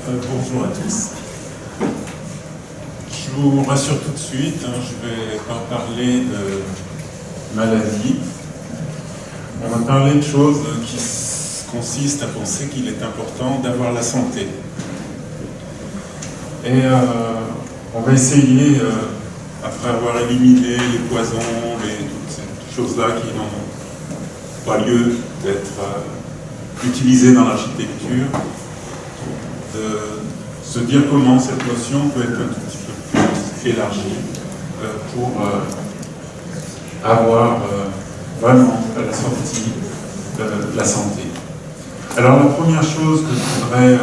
Bonjour à tous. Je vous rassure tout de suite, je ne vais pas parler de maladie. On va parler de choses qui consistent à penser qu'il est important d'avoir la santé. Et on va essayer, après avoir éliminé les poisons, toutes ces choses-là qui n'ont pas lieu d'être utilisées dans l'architecture, de se dire comment cette notion peut être un tout petit peu plus élargie pour avoir vraiment la sortie de la santé. Alors la première chose que je voudrais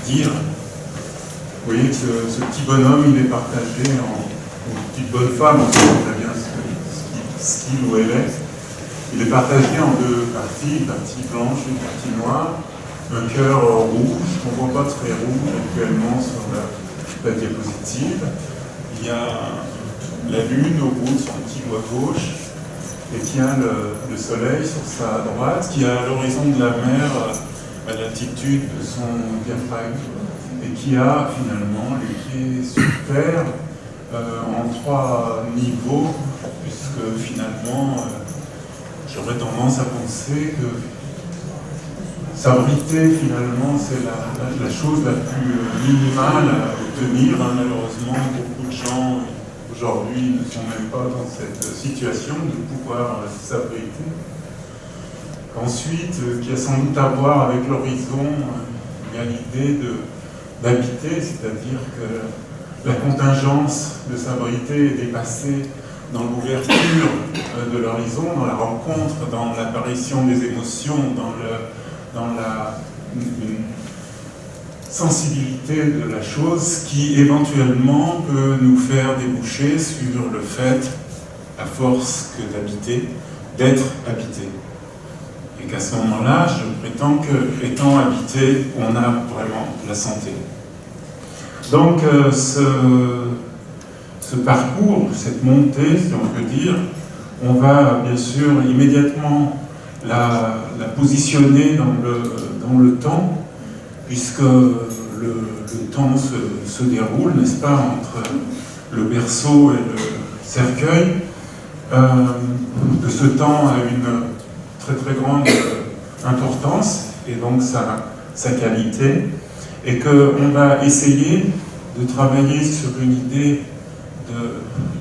dire, vous voyez que ce petit bonhomme, il est partagé en une petite bonne femme, on ne sait pas bien ce qu'il ou elle est. Il est partagé en deux parties, une partie blanche et une partie noire. Un cœur rouge, qu'on ne voit pas très rouge actuellement sur la diapositive. Il y a la lune au bout de son petit doigt gauche, et qui a le soleil sur sa droite, qui a l'horizon de la mer à l'altitude de son diaphragme, et qui a finalement les pieds sur terre en 3 niveaux, puisque finalement, j'aurais tendance à penser que s'abriter, finalement, c'est la chose la plus minimale à obtenir. Malheureusement, beaucoup de gens aujourd'hui ne sont même pas dans cette situation de pouvoir s'abriter. Ensuite, qui a sans doute à voir avec l'horizon, il y a l'idée d'habiter, c'est-à-dire que la contingence de s'abriter est dépassée dans l'ouverture de l'horizon, dans la rencontre, dans l'apparition des émotions, dans la sensibilité de la chose qui éventuellement peut nous faire déboucher sur le fait, à force que d'habiter, d'être habité. Et qu'à ce moment-là, je prétends qu'étant habité, on a vraiment la santé. Donc ce parcours, cette montée, si on peut dire, on va bien sûr immédiatement la positionner dans le temps, puisque le temps se déroule, n'est-ce pas, entre le berceau et le cercueil. De ce temps a une très très grande importance, et donc sa qualité, et qu'on va essayer de travailler sur une idée de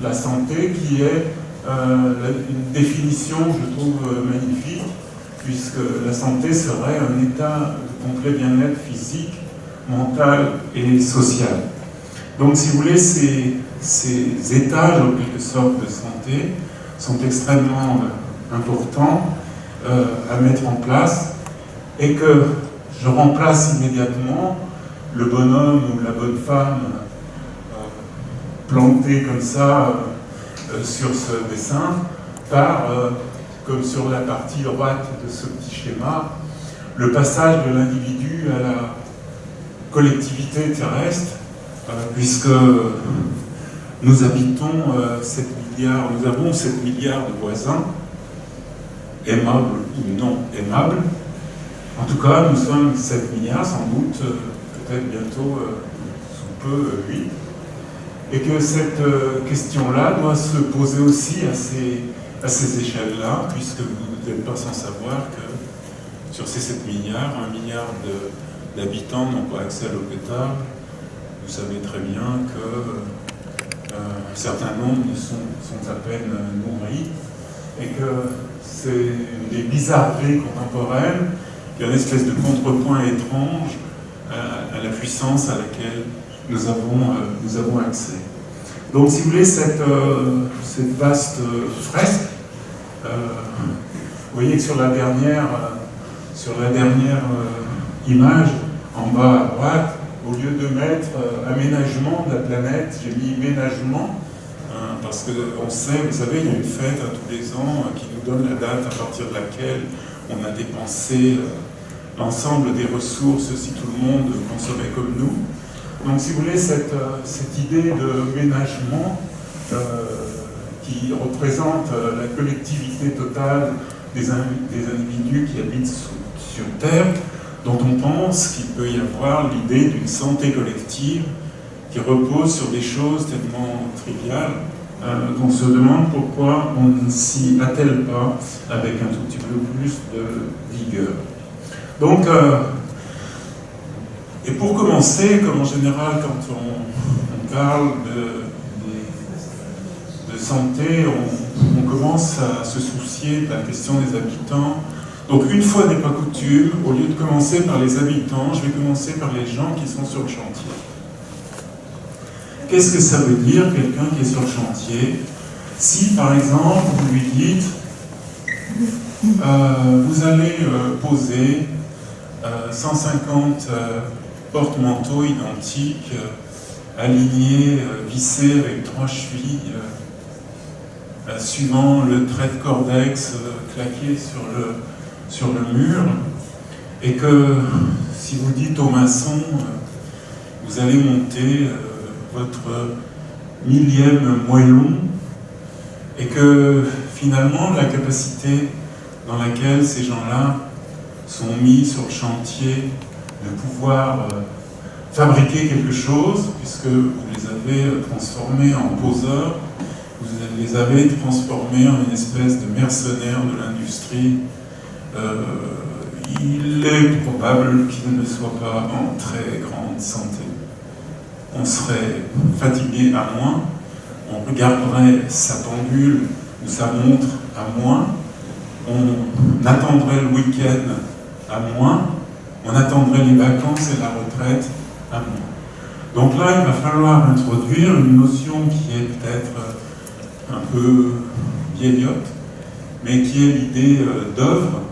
la santé qui est une définition, je trouve, magnifique, puisque la santé serait un état de complet bien-être physique, mental et social. Donc, si vous voulez, ces étages, en quelque sorte, de santé sont extrêmement importants à mettre en place, et que je remplace immédiatement le bonhomme ou la bonne femme planté comme ça sur ce dessin par, comme sur la partie droite de ce petit schéma, le passage de l'individu à la collectivité terrestre, puisque nous habitons 7 milliards, nous avons 7 milliards de voisins, aimables ou non aimables. En tout cas, nous sommes 7 milliards, sans doute, peut-être bientôt, sous peu, 8. Et que cette question-là doit se poser aussi à ces échelles-là, puisque vous n'êtes pas sans savoir que sur ces 7 milliards, 1 milliard d'habitants n'ont pas accès à l'eau potable. Vous savez très bien que un certain nombre sont à peine nourris, et que c'est des bizarreries contemporaines, qu'il y a une espèce de contrepoint étrange à la puissance à laquelle nous avons accès. Donc, si vous voulez, cette vaste fresque, vous voyez que sur la dernière image, en bas à droite, au lieu de mettre aménagement de la planète, j'ai mis ménagement, parce qu'on sait, vous savez, il y a une fête tous les ans qui nous donne la date à partir de laquelle on a dépensé l'ensemble des ressources si tout le monde consommait comme nous. Donc, si vous voulez, cette idée de ménagement qui représente la collectivité totale des individus qui habitent sur Terre dont on pense qu'il peut y avoir l'idée d'une santé collective qui repose sur des choses tellement triviales qu'on se demande pourquoi on ne s'y attelle pas avec un tout petit peu plus de vigueur. Donc, et pour commencer, comme en général quand on parle de santé, on commence à se soucier de la question des habitants. Donc une fois n'est pas coutume, au lieu de commencer par les habitants, je vais commencer par les gens qui sont sur le chantier. Qu'est-ce que ça veut dire, quelqu'un qui est sur le chantier? Si, par exemple, vous lui dites, vous allez poser 150 porte-manteaux identiques, alignés, vissés avec 3 chevilles, suivant le trait de cordex claqué sur le mur, et que si vous dites au maçon, vous allez monter votre 1000e moellon, et que finalement la capacité dans laquelle ces gens-là sont mis sur le chantier de pouvoir fabriquer quelque chose, puisque vous les avez transformés en poseurs, vous les avez transformés en une espèce de mercenaires de l'industrie, il est probable qu'ils ne soient pas en très grande santé. On serait fatigué à moins, on regarderait sa pendule ou sa montre à moins, on attendrait le week-end à moins, on attendrait les vacances et la retraite à moins. Donc là, il va falloir introduire une notion qui est peut-être un peu vieillotte, mais qui est l'idée d'œuvre.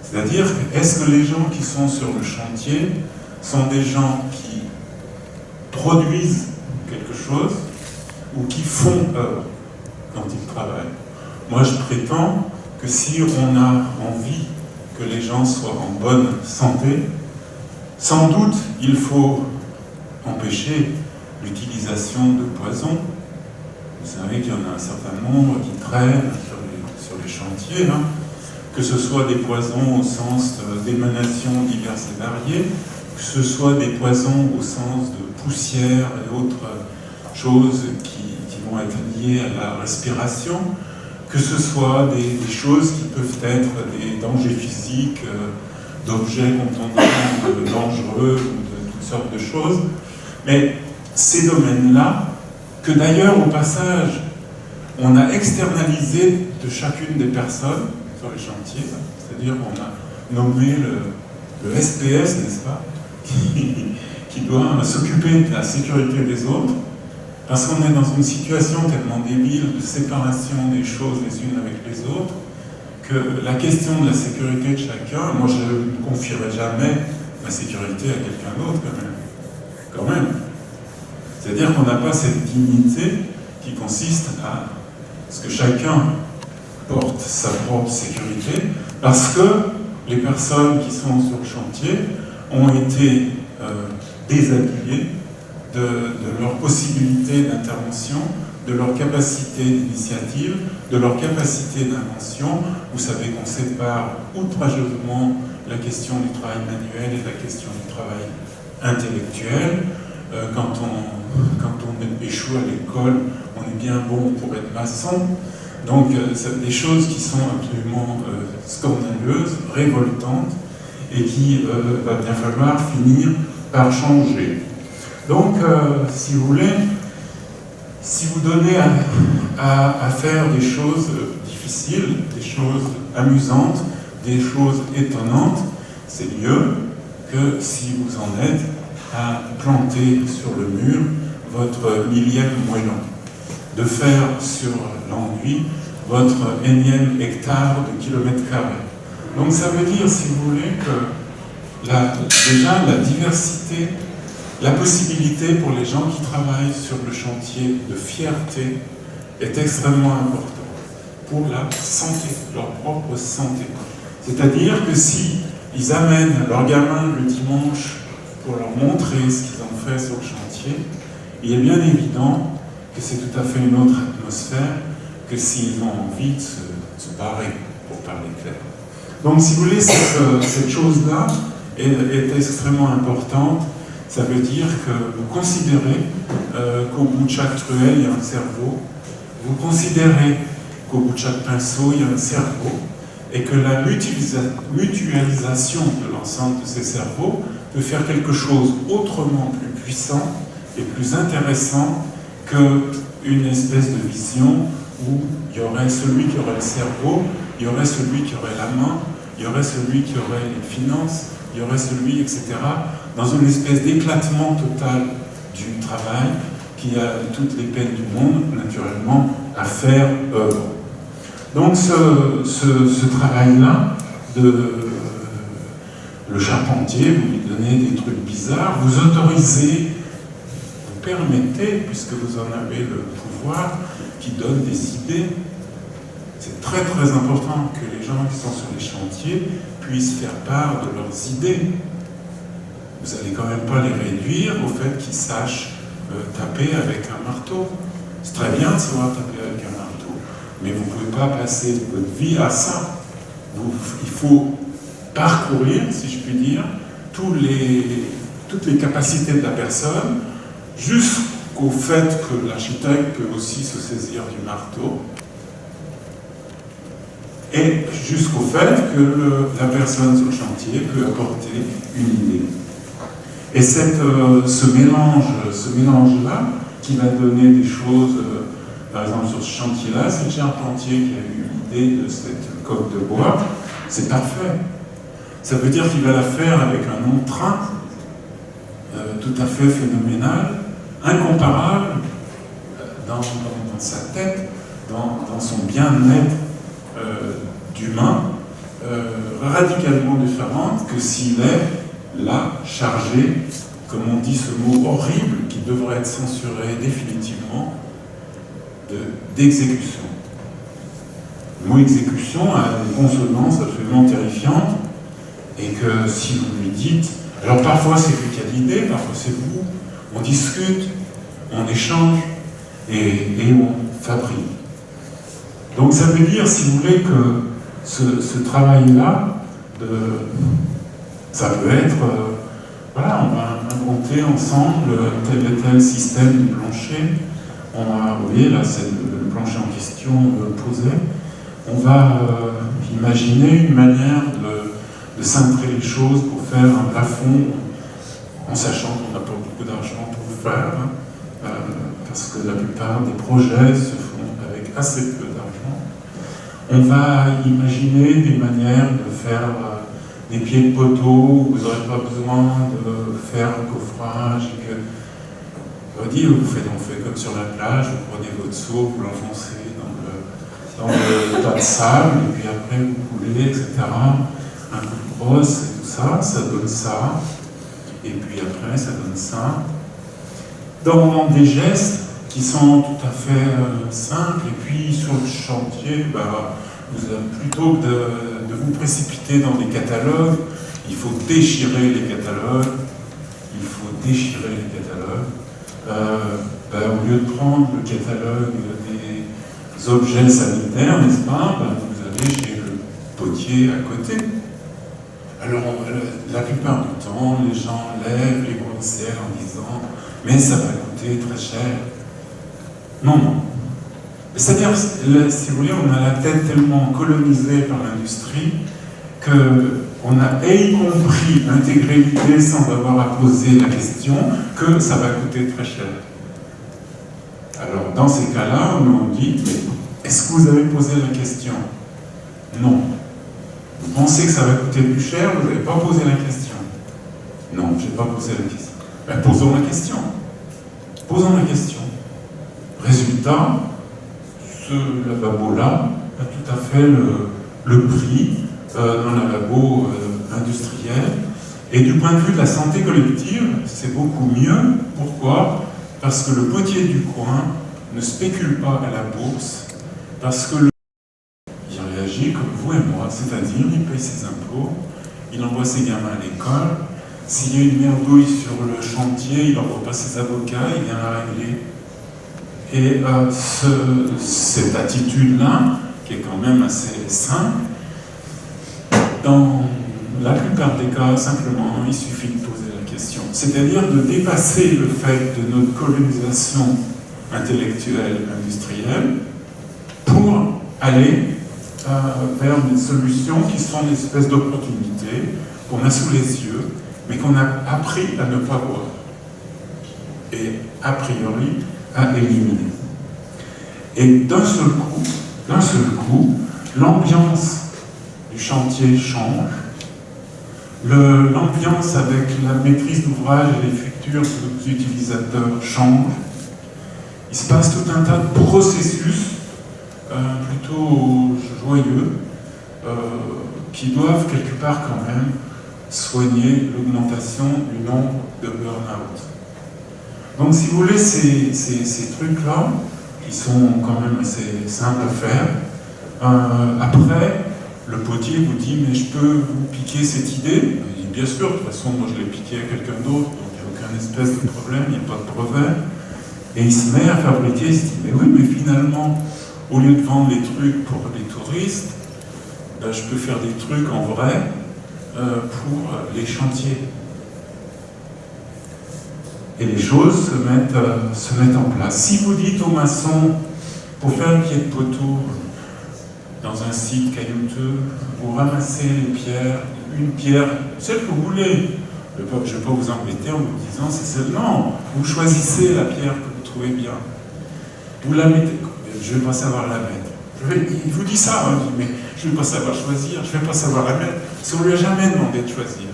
C'est-à-dire, est-ce que les gens qui sont sur le chantier sont des gens qui produisent quelque chose ou qui font œuvre quand ils travaillent? Moi, je prétends que si on a envie que les gens soient en bonne santé, sans doute il faut empêcher l'utilisation de poisons. Vous savez qu'il y en a un certain nombre qui traînent sur les chantiers, hein, que ce soit des poisons au sens d'émanations diverses et variées, que ce soit des poisons au sens de poussière et autres choses qui vont être liées à la respiration, que ce soit des choses qui peuvent être des dangers physiques, d'objets qu'on dangereux ou de toutes sortes de choses. Mais ces domaines-là, que d'ailleurs au passage, on a externalisé de chacune des personnes sur les chantiers, c'est-à-dire qu'on a nommé le SPS, n'est-ce pas, qui doit s'occuper de la sécurité des autres, parce qu'on est dans une situation tellement débile de séparation des choses les unes avec les autres, que la question de la sécurité de chacun, moi je ne confierai jamais ma sécurité à quelqu'un d'autre quand même. C'est-à-dire qu'on n'a pas cette dignité qui consiste à ce que chacun porte sa propre sécurité, parce que les personnes qui sont sur le chantier ont été déshabillées de leur possibilité d'intervention, de leur capacité d'initiative, de leur capacité d'invention. Vous savez qu'on sépare outrageusement la question du travail manuel et la question du travail intellectuel. Quand on échoue à l'école, on est bien bon pour être maçon. Donc, c'est des choses qui sont absolument scandaleuses, révoltantes, et qui va bien falloir finir par changer. Donc, si vous voulez, si vous donnez à faire des choses difficiles, des choses amusantes, des choses étonnantes, c'est mieux que si vous en êtes à planter sur le mur votre 1000e moellon, de faire sur l'enduit votre énième hectare de kilomètres carrés. Donc ça veut dire, si vous voulez, que déjà la diversité, la possibilité pour les gens qui travaillent sur le chantier de fierté est extrêmement importante pour la santé, leur propre santé. C'est-à-dire que si ils amènent leurs gamins le dimanche pour leur montrer ce qu'ils ont fait sur le chantier, il est bien évident que c'est tout à fait une autre atmosphère que s'ils ont envie de se barrer, pour parler clair. Donc, si vous voulez, cette chose-là, est extrêmement importante. Ça veut dire que vous considérez qu'au bout de chaque truelle, il y a un cerveau. Vous considérez qu'au bout de chaque pinceau, il y a un cerveau. Et que la mutualisation de l'ensemble de ces cerveaux peut faire quelque chose autrement plus puissant et plus intéressant qu'une espèce de vision où il y aurait celui qui aurait le cerveau, il y aurait celui qui aurait la main, il y aurait celui qui aurait les finances, il y aurait celui, etc., dans une espèce d'éclatement total du travail qui a toutes les peines du monde, naturellement, à faire œuvre. Donc ce travail-là, le charpentier, vous lui donnez des trucs bizarres, vous autorisez, vous permettez, puisque vous en avez le pouvoir, qui donne des idées. C'est très très important que les gens qui sont sur les chantiers puissent faire part de leurs idées. Vous n'allez quand même pas les réduire au fait qu'ils sachent taper avec un marteau. C'est très bien de savoir taper avec un marteau, mais vous ne pouvez pas passer votre vie à ça. Il faut parcourir, si je puis dire, toutes les capacités de la personne, jusqu'au fait que l'architecte peut aussi se saisir du marteau, et jusqu'au fait que la personne sur le chantier peut apporter une idée. Et ce mélange-là, qui va donner des choses, par exemple sur ce chantier-là, c'est le charpentier qui a eu l'idée de cette coque de bois, c'est parfait. Ça veut dire qu'il va la faire avec un entrain tout à fait phénoménal, incomparable dans sa tête, dans son bien-être d'humain, radicalement différente que s'il est là, chargé, comme on dit ce mot horrible qui devrait être censuré définitivement, d'exécution. Le mot exécution a une consonance absolument terrifiante, et que si vous lui dites, alors parfois c'est lui qui a l'idée, parfois c'est vous, on discute, on échange, et on fabrique. Donc ça veut dire, si vous voulez, que ce travail-là, ça peut être, voilà, on va inventer ensemble tel et tel système de plancher. Vous voyez, là, c'est le plancher en question posé. On va imaginer une manière de cintrer les choses pour faire un plafond, en sachant qu'on n'a pas beaucoup d'argent pour le faire, parce que la plupart des projets se font avec assez peu d'argent. On va imaginer des manières de faire des pieds de poteau où vous n'aurez pas besoin de faire un coffrage. Et que, on dit, on fait comme sur la plage, vous prenez votre seau, vous l'enfoncez dans le tas de sable, et puis après vous coulez, etc. Un coup de brosse et tout ça, ça donne ça. Et puis après, ça donne ça. Dans des gestes qui sont tout à fait simples, et puis sur le chantier, plutôt que de vous précipiter dans des catalogues, il faut déchirer les catalogues. Au lieu de prendre le catalogue des objets sanitaires, n'est-ce pas, vous allez chez le potier à côté. Alors, la plupart du temps, les gens lèvent les bras au ciel en disant « mais ça va coûter très cher ». Non. C'est-à-dire, si vous voulez, on a la tête tellement colonisée par l'industrie qu'on a, y compris, intégré l'idée sans avoir à poser la question que ça va coûter très cher. Alors, dans ces cas-là, on dit « mais est-ce que vous avez posé la question ?» Non. Vous pensez que ça va coûter plus cher, vous n'avez pas posé la question. Non, je n'ai pas posé la question. Posons la question. Posons la question. Résultat, ce lavabo-là a tout à fait le prix d'un lavabo industriel. Et du point de vue de la santé collective, c'est beaucoup mieux. Pourquoi ? Parce que le potier du coin ne spécule pas à la bourse, parce que il réagit comme vous et moi, c'est-à-dire il paye ses impôts, il envoie ses gamins à l'école, s'il y a une merdouille sur le chantier, il n'envoie pas ses avocats, il vient la régler. Et cette attitude-là, qui est quand même assez simple, dans la plupart des cas, simplement, il suffit de poser la question. C'est-à-dire de dépasser le fait de notre colonisation intellectuelle, industrielle, pour aller vers des solutions qui sont des espèces d'opportunités qu'on a sous les yeux, mais qu'on a appris à ne pas voir. Et a priori, à éliminer. Et d'un seul coup, l'ambiance du chantier change, l'ambiance avec la maîtrise d'ouvrage et les futurs utilisateurs change. Il se passe tout un tas de processus plutôt joyeux qui doivent quelque part quand même soigner l'augmentation du nombre de burn-out. Donc si vous voulez, ces trucs-là, qui sont quand même assez simples à faire, après, le potier vous dit « mais je peux vous piquer cette idée ?» Il dit « bien sûr, de toute façon, moi je l'ai piqué à quelqu'un d'autre, donc il n'y a aucun espèce de problème, il n'y a pas de brevet. » Et il se met à fabriquer, il se dit « mais oui, mais finalement, au lieu de vendre les trucs pour les touristes, ben, je peux faire des trucs en vrai pour les chantiers. » Et les choses se mettent en place. Si vous dites aux maçons, pour faire un pied de poteau dans un site caillouteux, vous ramassez les pierres, une pierre, celle que vous voulez. Je ne vais pas vous embêter en vous disant c'est celle. Non, vous choisissez la pierre que vous trouvez bien. Vous la mettez. Je ne vais pas savoir la mettre. Il vous dit ça, hein, mais je ne vais pas savoir choisir, je ne vais pas savoir la mettre. Parce qu'on ne lui a jamais demandé de choisir.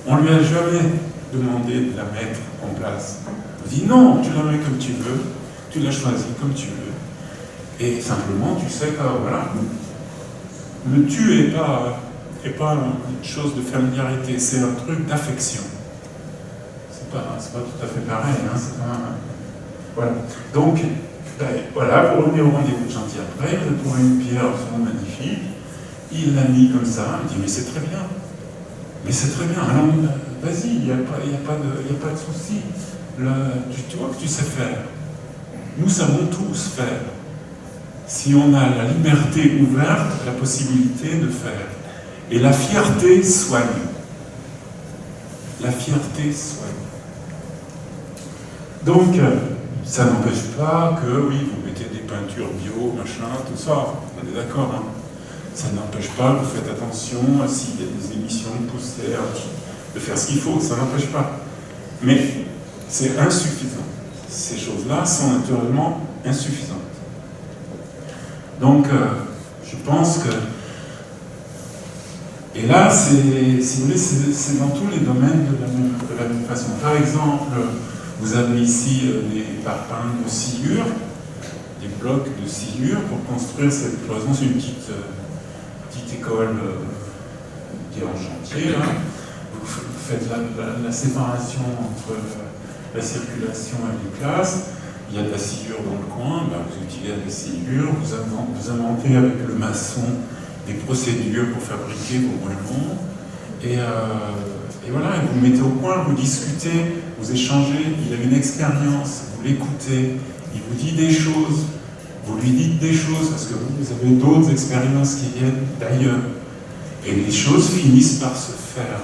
On ne lui a jamais demandé de la mettre en place. On dit non, tu la mets comme tu veux, tu la choisis comme tu veux. Et simplement, tu sais que voilà, le tu n'est pas une chose de familiarité, c'est un truc d'affection. C'est pas tout à fait pareil. Hein, voilà. Donc, ben, voilà, vous revenez au rendez-vous de chantier après, vous trouvez une pierre absolument magnifique, il l'a mis comme ça, il dit mais c'est très bien. Mais c'est très bien, alors vas-y, il n'y a pas de souci. Tu vois que tu sais faire. Nous savons tous faire. Si on a la liberté ouverte, la possibilité de faire. Et la fierté soigne. La fierté soigne. Donc, ça n'empêche pas que, oui, vous mettez des peintures bio, machin, tout ça, on est d'accord, hein. Ça n'empêche pas que vous faites attention s'il y a des émissions de poussière, de faire ce qu'il faut, ça n'empêche pas. Mais c'est insuffisant. Ces choses-là sont naturellement insuffisantes. Donc, je pense que... Et là, si vous voulez, c'est dans tous les domaines de la même façon. Par exemple, vous avez ici des parpaings de sciure, des blocs de sciure pour construire cette cloison. C'est une petite école qui est en chantier. Là. Vous faites la séparation entre la circulation et les classes. Il y a de la sciure dans le coin, ben vous utilisez la sciure, vous inventez avec le maçon des procédures pour fabriquer vos roulements. Et voilà, et vous mettez au point, vous discutez, vous échangez, il a une expérience, vous l'écoutez, il vous dit des choses, vous lui dites des choses, parce que vous avez d'autres expériences qui viennent d'ailleurs. Et les choses finissent par se faire.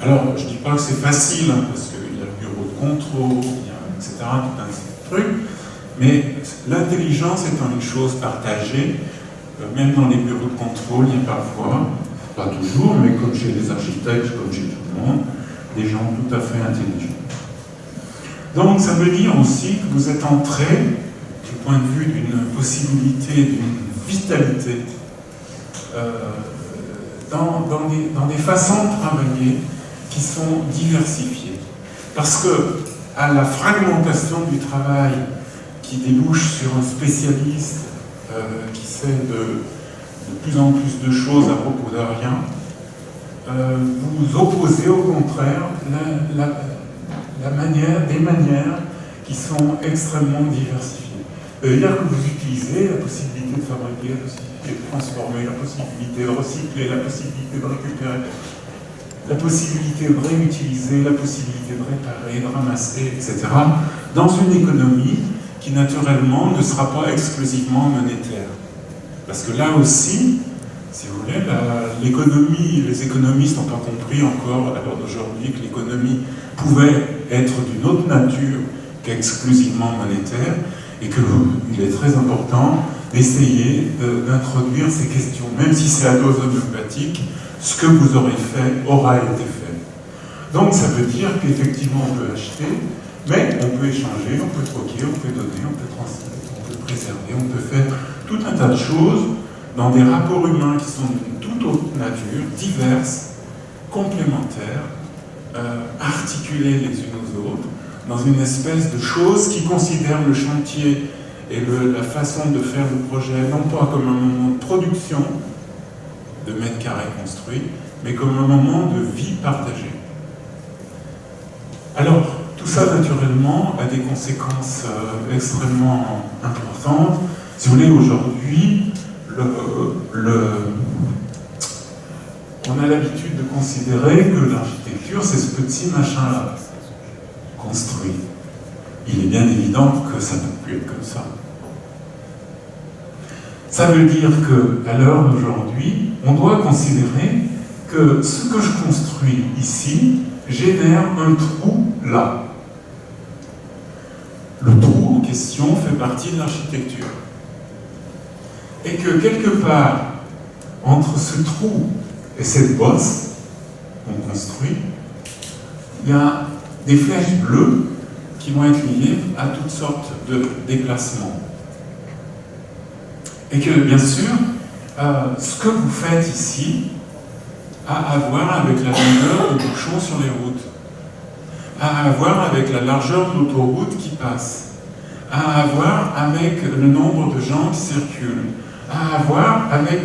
Alors, je ne dis pas que c'est facile, hein, parce qu'il y a le bureau de contrôle, il y a, etc., tout un tas de trucs, mais l'intelligence étant une chose partagée, même dans les bureaux de contrôle, il y a parfois, pas toujours, mais comme chez les architectes, comme chez tout le monde, des gens tout à fait intelligents. Donc, ça veut dire aussi que vous êtes entré, du point de vue d'une possibilité, d'une vitalité, dans des façons de travailler qui sont diversifiées. Parce que, à la fragmentation du travail qui débouche sur un spécialiste qui sait de plus en plus de choses à propos de rien, vous opposez au contraire des manières qui sont extrêmement diversifiées. C'est-à-dire que vous utilisez la possibilité de fabriquer, la possibilité de transformer, la possibilité de recycler, la possibilité de récupérer, la possibilité de réutiliser, la possibilité de réparer, de ramasser, etc., dans une économie qui naturellement ne sera pas exclusivement monétaire. Parce que là aussi, si vous voulez, l'économie, les économistes n'ont pas compris encore à l'heure d'aujourd'hui que l'économie pouvait être d'une autre nature qu'exclusivement monétaire, et qu'il est très important d'essayer d'introduire ces questions, même si c'est à dose homéopathique, ce que vous aurez fait aura été fait. Donc ça veut dire qu'effectivement on peut acheter, mais on peut échanger, on peut troquer, on peut donner, on peut transmettre, on peut préserver, on peut faire tout un tas de choses dans des rapports humains qui sont d'une toute autre nature, diverses, complémentaires, articulées les unes aux autres, dans une espèce de chose qui considère le chantier et la façon de faire le projet, non pas comme un moment de production de mètres carrés construits, mais comme un moment de vie partagée. Alors, tout ça, naturellement, a des conséquences extrêmement importantes. Si vous voulez, aujourd'hui, on a l'habitude de considérer que l'architecture, c'est ce petit machin-là, construit. Il est bien évident que ça ne peut plus être comme ça. Ça veut dire qu'à l'heure d'aujourd'hui, on doit considérer que ce que je construis ici génère un trou là. Le trou en question fait partie de l'architecture. Et que quelque part, entre ce trou et cette bosse qu'on construit, il y a des flèches bleues qui vont être liées à toutes sortes de déplacements. Et que, bien sûr, ce que vous faites ici a à voir avec la longueur des bouchons sur les routes, a à voir avec la largeur de l'autoroute qui passe, a à voir avec le nombre de gens qui circulent, a à voir avec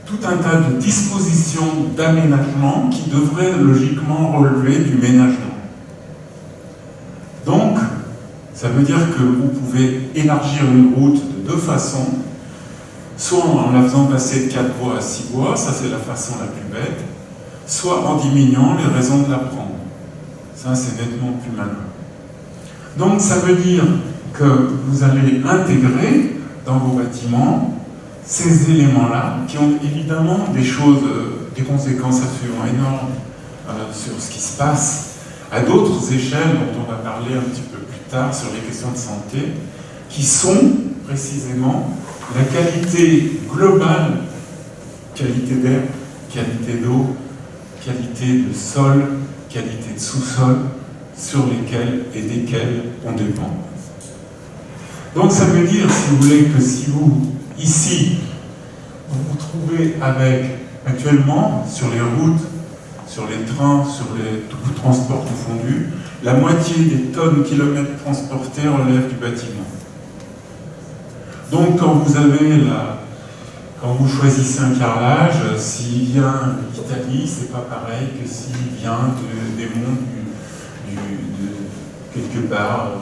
tout un tas de dispositions d'aménagement qui devraient logiquement relever du ménagement. Donc, ça veut dire que vous pouvez élargir une route de deux façons, soit en la faisant passer de 4 voies à 6 voies, ça c'est la façon la plus bête, soit en diminuant les raisons de la prendre. Ça c'est nettement plus malin. Donc ça veut dire que vous allez intégrer dans vos bâtiments ces éléments-là, qui ont évidemment des conséquences absolument énormes sur ce qui se passe à d'autres échelles dont on va parler un petit peu plus tard sur les questions de santé, qui sont précisément la qualité globale, qualité d'air, qualité d'eau, qualité de sol, qualité de sous-sol, sur lesquels et desquels on dépend. Donc ça veut dire, si vous voulez, que si vous, ici, vous vous trouvez avec, actuellement, sur les routes, sur les trains, sur tout transport confondu, la moitié des tonnes kilomètres transportés relèvent du bâtiment. Donc quand vous choisissez un carrelage, s'il vient d'Italie, c'est pas pareil que s'il vient des monts de quelque part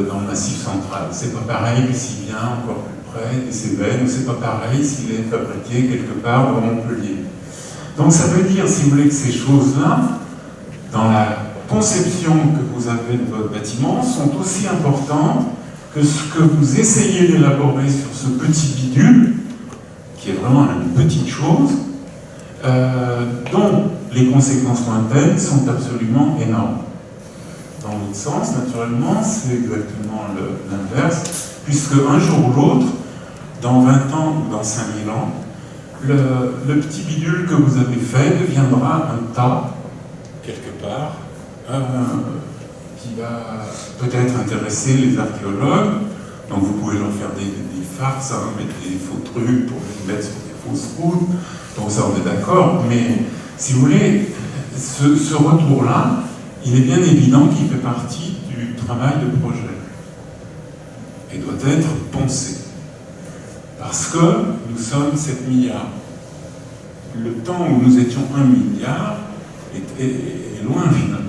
dans le Massif central. C'est pas pareil que s'il vient encore plus près des Cévennes, ou c'est pas pareil s'il est fabriqué quelque part dans Montpellier. Donc ça veut dire, si vous voulez, que ces choses-là, dans la conception que vous avez de votre bâtiment, sont aussi importantes que ce que vous essayez d'élaborer sur ce petit bidule, qui est vraiment une petite chose, dont les conséquences lointaines sont absolument énormes. Dans l'autre sens, naturellement, c'est exactement l'inverse, puisque un jour ou l'autre, dans 20 ans ou dans 5000 ans, le petit bidule que vous avez fait deviendra un tas, quelque part, qui va peut-être intéresser les archéologues. Donc vous pouvez leur faire des farces, mettre des faux trucs pour les mettre sur des fausses routes, donc ça on est d'accord, mais si vous voulez, ce retour-là, il est bien évident qu'il fait partie du travail de projet et doit être pensé. Parce que nous sommes 7 milliards. Le temps où nous étions 1 milliard est loin finalement.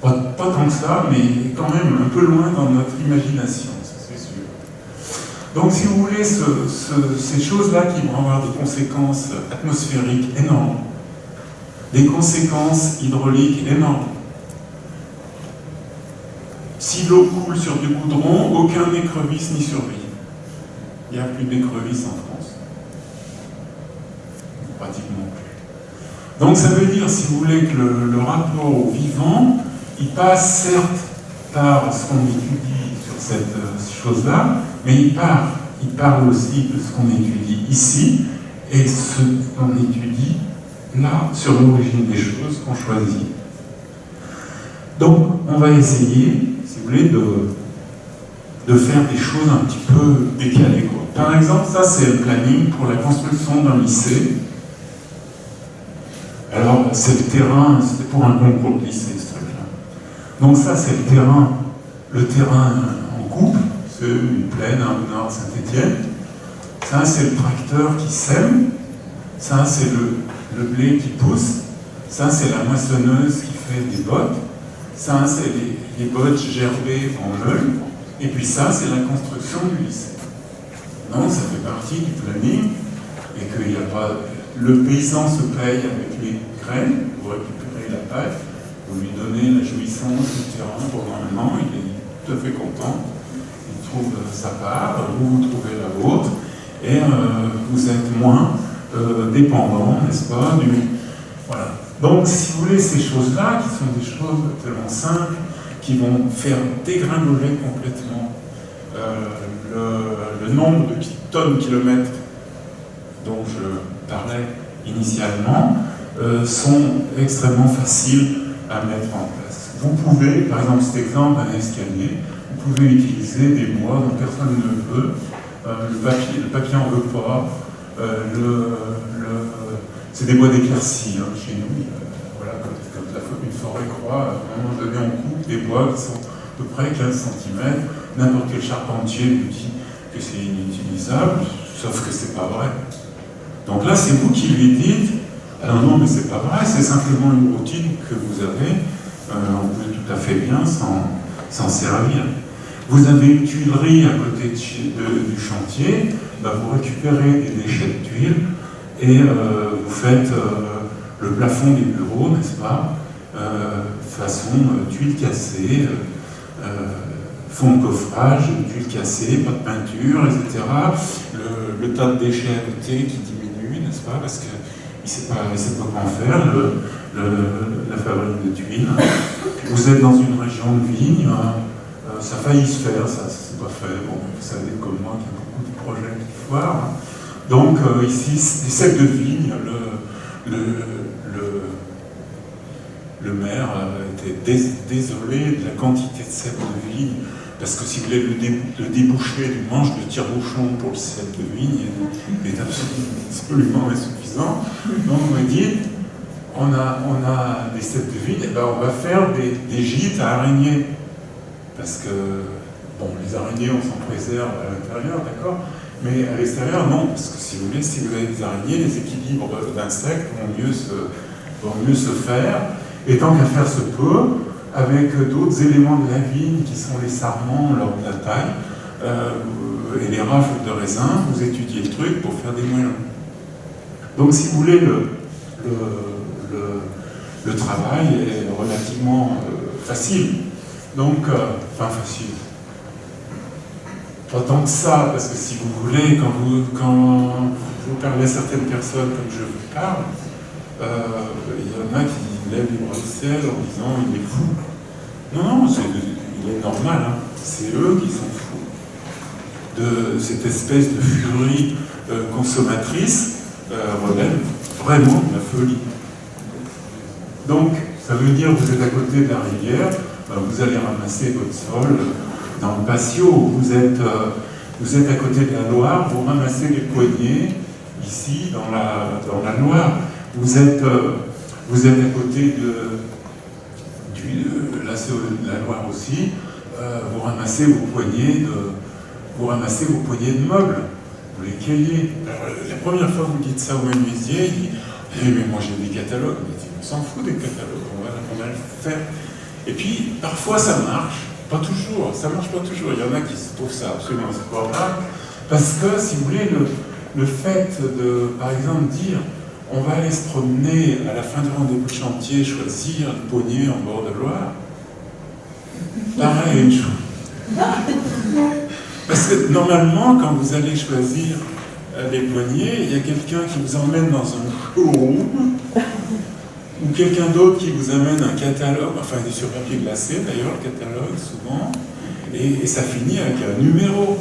Pas tant que ça, mais quand même un peu loin dans notre imagination, c'est sûr. Donc si vous voulez, ces choses-là qui vont avoir des conséquences atmosphériques énormes, des conséquences hydrauliques énormes. Si l'eau coule sur du goudron, aucun écrevisse n'y survit. Il n'y a plus d'écrevisses en France. pratiquement plus. Donc ça veut dire, si vous voulez, que le rapport au vivant, il passe certes par ce qu'on étudie sur cette chose-là, mais il parle aussi de ce qu'on étudie ici, et ce qu'on étudie là, sur l'origine des choses qu'on choisit. Donc, on va essayer, si vous voulez, de faire des choses un petit peu décalées, quoi. Par exemple, ça, c'est le planning pour la construction d'un lycée. Alors, c'est le terrain, c'était pour un concours de lycée, ce truc-là. Donc ça, c'est le terrain en couple, c'est une plaine, un nord Saint-Étienne. Ça, c'est le tracteur qui sème. Ça, c'est le blé qui pousse. Ça, c'est la moissonneuse qui fait des bottes. Ça, c'est les bottes gerbées en meule. Et puis ça, c'est la construction du lycée. Donc, ça fait partie du planning. Et qu'il n'y a pas... Le paysan se paye avec les graines. Vous récupérez la paille. Vous lui donnez la jouissance du terrain pendant un an. Il est tout à fait content. Il trouve sa part. Vous trouvez la vôtre. Et vous êtes moins dépendant, n'est-ce pas, voilà. Donc, si vous voulez, ces choses-là, qui sont des choses tellement simples, qui vont faire dégringoler complètement le nombre de tonnes-kilomètres dont je parlais initialement, sont extrêmement faciles à mettre en place. Vous pouvez, par exemple, cet exemple, un escalier, vous pouvez utiliser des bois dont personne ne veut, le papier en veut pas, c'est des bois d'éclaircie hein, chez nous. Voilà, quand une forêt croît, à un moment donné, on coupe des bois qui sont à peu près 15 cm. N'importe quel charpentier vous dit que c'est inutilisable, sauf que c'est pas vrai. Donc là, c'est vous qui lui dites alors non, mais c'est pas vrai, c'est simplement une routine que vous avez, on peut tout à fait bien s'en servir. Vous avez une tuilerie à côté du chantier, vous récupérez des déchets de tuiles et vous faites le plafond des bureaux, n'est-ce pas, façon tuiles cassées, fond de coffrage, tuiles cassées, pas de peinture, etc. Le tas de déchets à côté qui diminue, n'est-ce pas, parce qu'il ne sait pas quoi en faire, la fabrique de tuiles. Vous êtes dans une région de vigne, ça a failli se faire, ça s'est pas fait. Bon, vous savez comme moi qu'il y a beaucoup de projets qui foirent. Donc ici, des secs de vigne, le maire était désolé de la quantité de secs de vigne, parce que si vous voulez, le débouché du manche de tire-bouchon pour le sec de vigne est absolument insuffisant. Donc on m'a dit, on a des secs de vigne, et ben on va faire des gîtes à araignées. Parce que, bon, les araignées, on s'en préserve à l'intérieur, d'accord, mais à l'extérieur, non, parce que si vous voulez, si vous avez des araignées, les équilibres d'insectes vont mieux se faire, et tant qu'à faire se peut, avec d'autres éléments de la vigne qui sont les sarments lors de la taille, et les rafles de raisin, vous étudiez le truc pour faire des moellons. Donc, si vous voulez, le travail est relativement facile. Donc, enfin facile. Pas tant que ça, parce que si vous voulez, quand vous parlez à certaines personnes comme je vous parle, il y en a qui lèvent les bras au ciel en disant il est fou. Non, il est normal, hein. C'est eux qui sont fous. De cette espèce de furie consommatrice relève vraiment de la folie. Donc, ça veut dire que vous êtes à côté de la rivière, vous allez ramasser votre sol dans le patio, vous êtes à côté de la Loire, vous ramassez les poignets ici dans la Loire, vous êtes à côté de la Loire aussi, vous ramassez vos poignées de meubles, vous les cueillez. Alors, la première fois que vous dites ça au menuisier, il dit mais moi j'ai des catalogues, on s'en fout des catalogues, on va le faire. Et puis, parfois ça marche, pas toujours, ça marche pas toujours. Il y en a qui se trouvent ça absolument pas grave, parce que, si vous voulez, le fait de, par exemple, dire on va aller se promener à la fin du rendez-vous de chantier, choisir une poignée en bord de Loire, pareil, une chose. Parce que, normalement, quand vous allez choisir les poignées, il y a quelqu'un qui vous emmène dans un showroom, ou quelqu'un d'autre qui vous amène un catalogue, enfin il est sur papier glacé d'ailleurs, le catalogue souvent, et ça finit avec un numéro.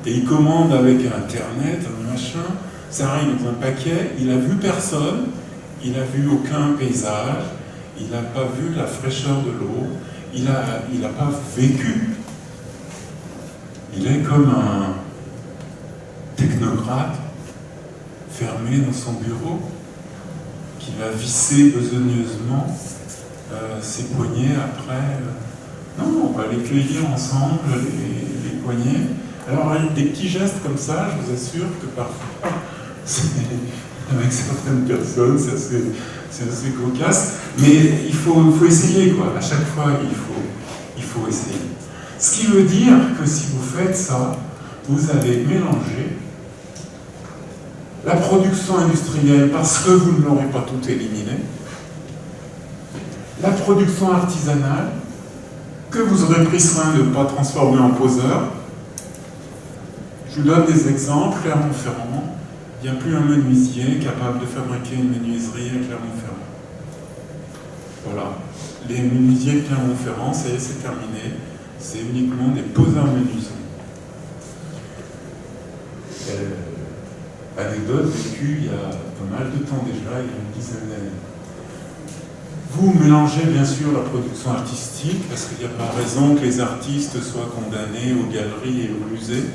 Et il commande avec Internet, un machin, ça arrive dans un paquet, il a vu personne, il n'a vu aucun paysage, il n'a pas vu la fraîcheur de l'eau, il n'a pas vécu. Il est comme un technocrate fermé dans son bureau qui va visser besogneusement ses poignets après. Non, on va les cueillir ensemble, les poignets. Alors, avec des petits gestes comme ça, je vous assure que parfois, avec certaines personnes, c'est assez cocasse, mais il faut essayer, quoi. À chaque fois, il faut essayer. Ce qui veut dire que si vous faites ça, vous allez mélanger la production industrielle parce que vous ne l'aurez pas tout éliminé, la production artisanale que vous aurez pris soin de ne pas transformer en poseur. Je vous donne des exemples. Clermont-Ferrand, il n'y a plus un menuisier capable de fabriquer une menuiserie à Clermont-Ferrand. Voilà. Les menuisiers de Clermont-Ferrand, ça y est, c'est terminé. C'est uniquement des poseurs menuisants. Anecdote vécue il y a pas mal de temps déjà, il y a une dizaine d'années. Vous mélangez bien sûr la production artistique, parce qu'il n'y a pas raison que les artistes soient condamnés aux galeries et aux musées.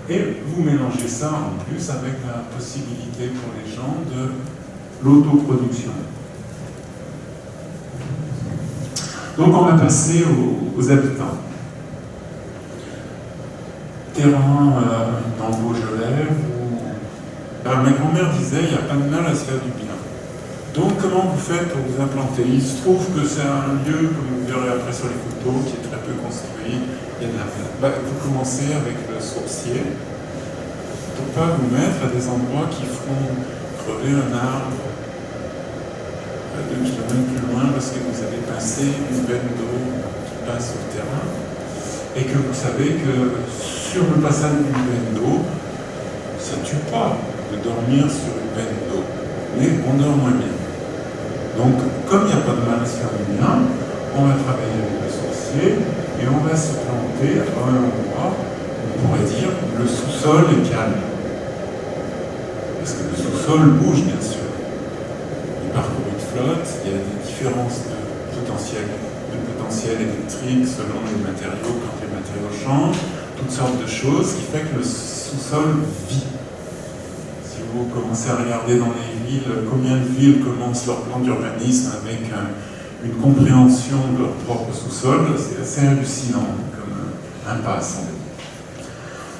Et vous mélangez ça en plus avec la possibilité pour les gens de l'autoproduction. Donc on va passer aux habitants. Terrain dans le Beaujolais, où ma grand-mère disait il n'y a pas de mal à se faire du bien. Donc comment vous faites pour vous implanter? Il se trouve que c'est un lieu, comme vous verrez après sur les photos, qui est très peu construit. Il y a de la place. Vous commencez avec le sourcier, pour ne pas vous mettre à des endroits qui feront crever un arbre 2 kilomètres plus loin parce que vous avez pincé une veine d'eau qui passe sur le terrain et que vous savez que sur le passage d'une veine d'eau, ça ne tue pas de dormir sur une veine d'eau, mais on dort moins bien. Donc, comme il n'y a pas de mal à se faire du bien, on va travailler avec le sorcier et on va se planter à un endroit, on pourrait dire, le sous-sol est calme. Parce que le sous-sol bouge, bien sûr. Il parcourt une flotte, il y a des différences de potentiel électrique selon les matériaux, quand les matériaux changent, toutes sortes de choses, qui fait que le sous-sol vit. Si vous commencez à regarder dans les villes, combien de villes commencent leur plan d'urbanisme avec une compréhension de leur propre sous-sol, c'est assez hallucinant comme impasse.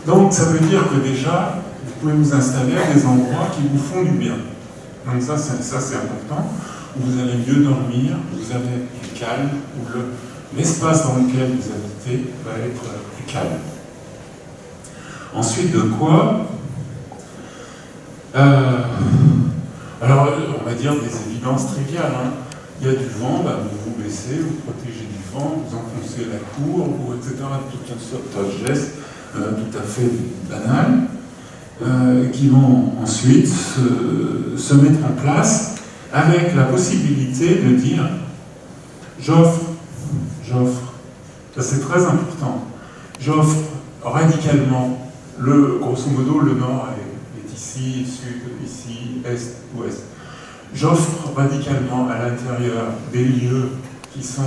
Donc ça veut dire que déjà, vous pouvez vous installer à des endroits qui vous font du bien. Donc ça c'est important. Vous allez mieux dormir, vous avez du calme, où l'espace dans lequel vous habitez va être plus calme. Ensuite, de quoi alors, on va dire des évidences triviales. Hein. Il y a du vent, vous vous baissez, vous protégez du vent, vous enfoncez la cour, etc. Toutes sortes de gestes tout à fait banals qui vont ensuite se mettre en place avec la possibilité de dire j'offre, ça c'est très important, j'offre radicalement, grosso modo le nord est ici, sud, ici, est, ouest. J'offre radicalement à l'intérieur des lieux qui sont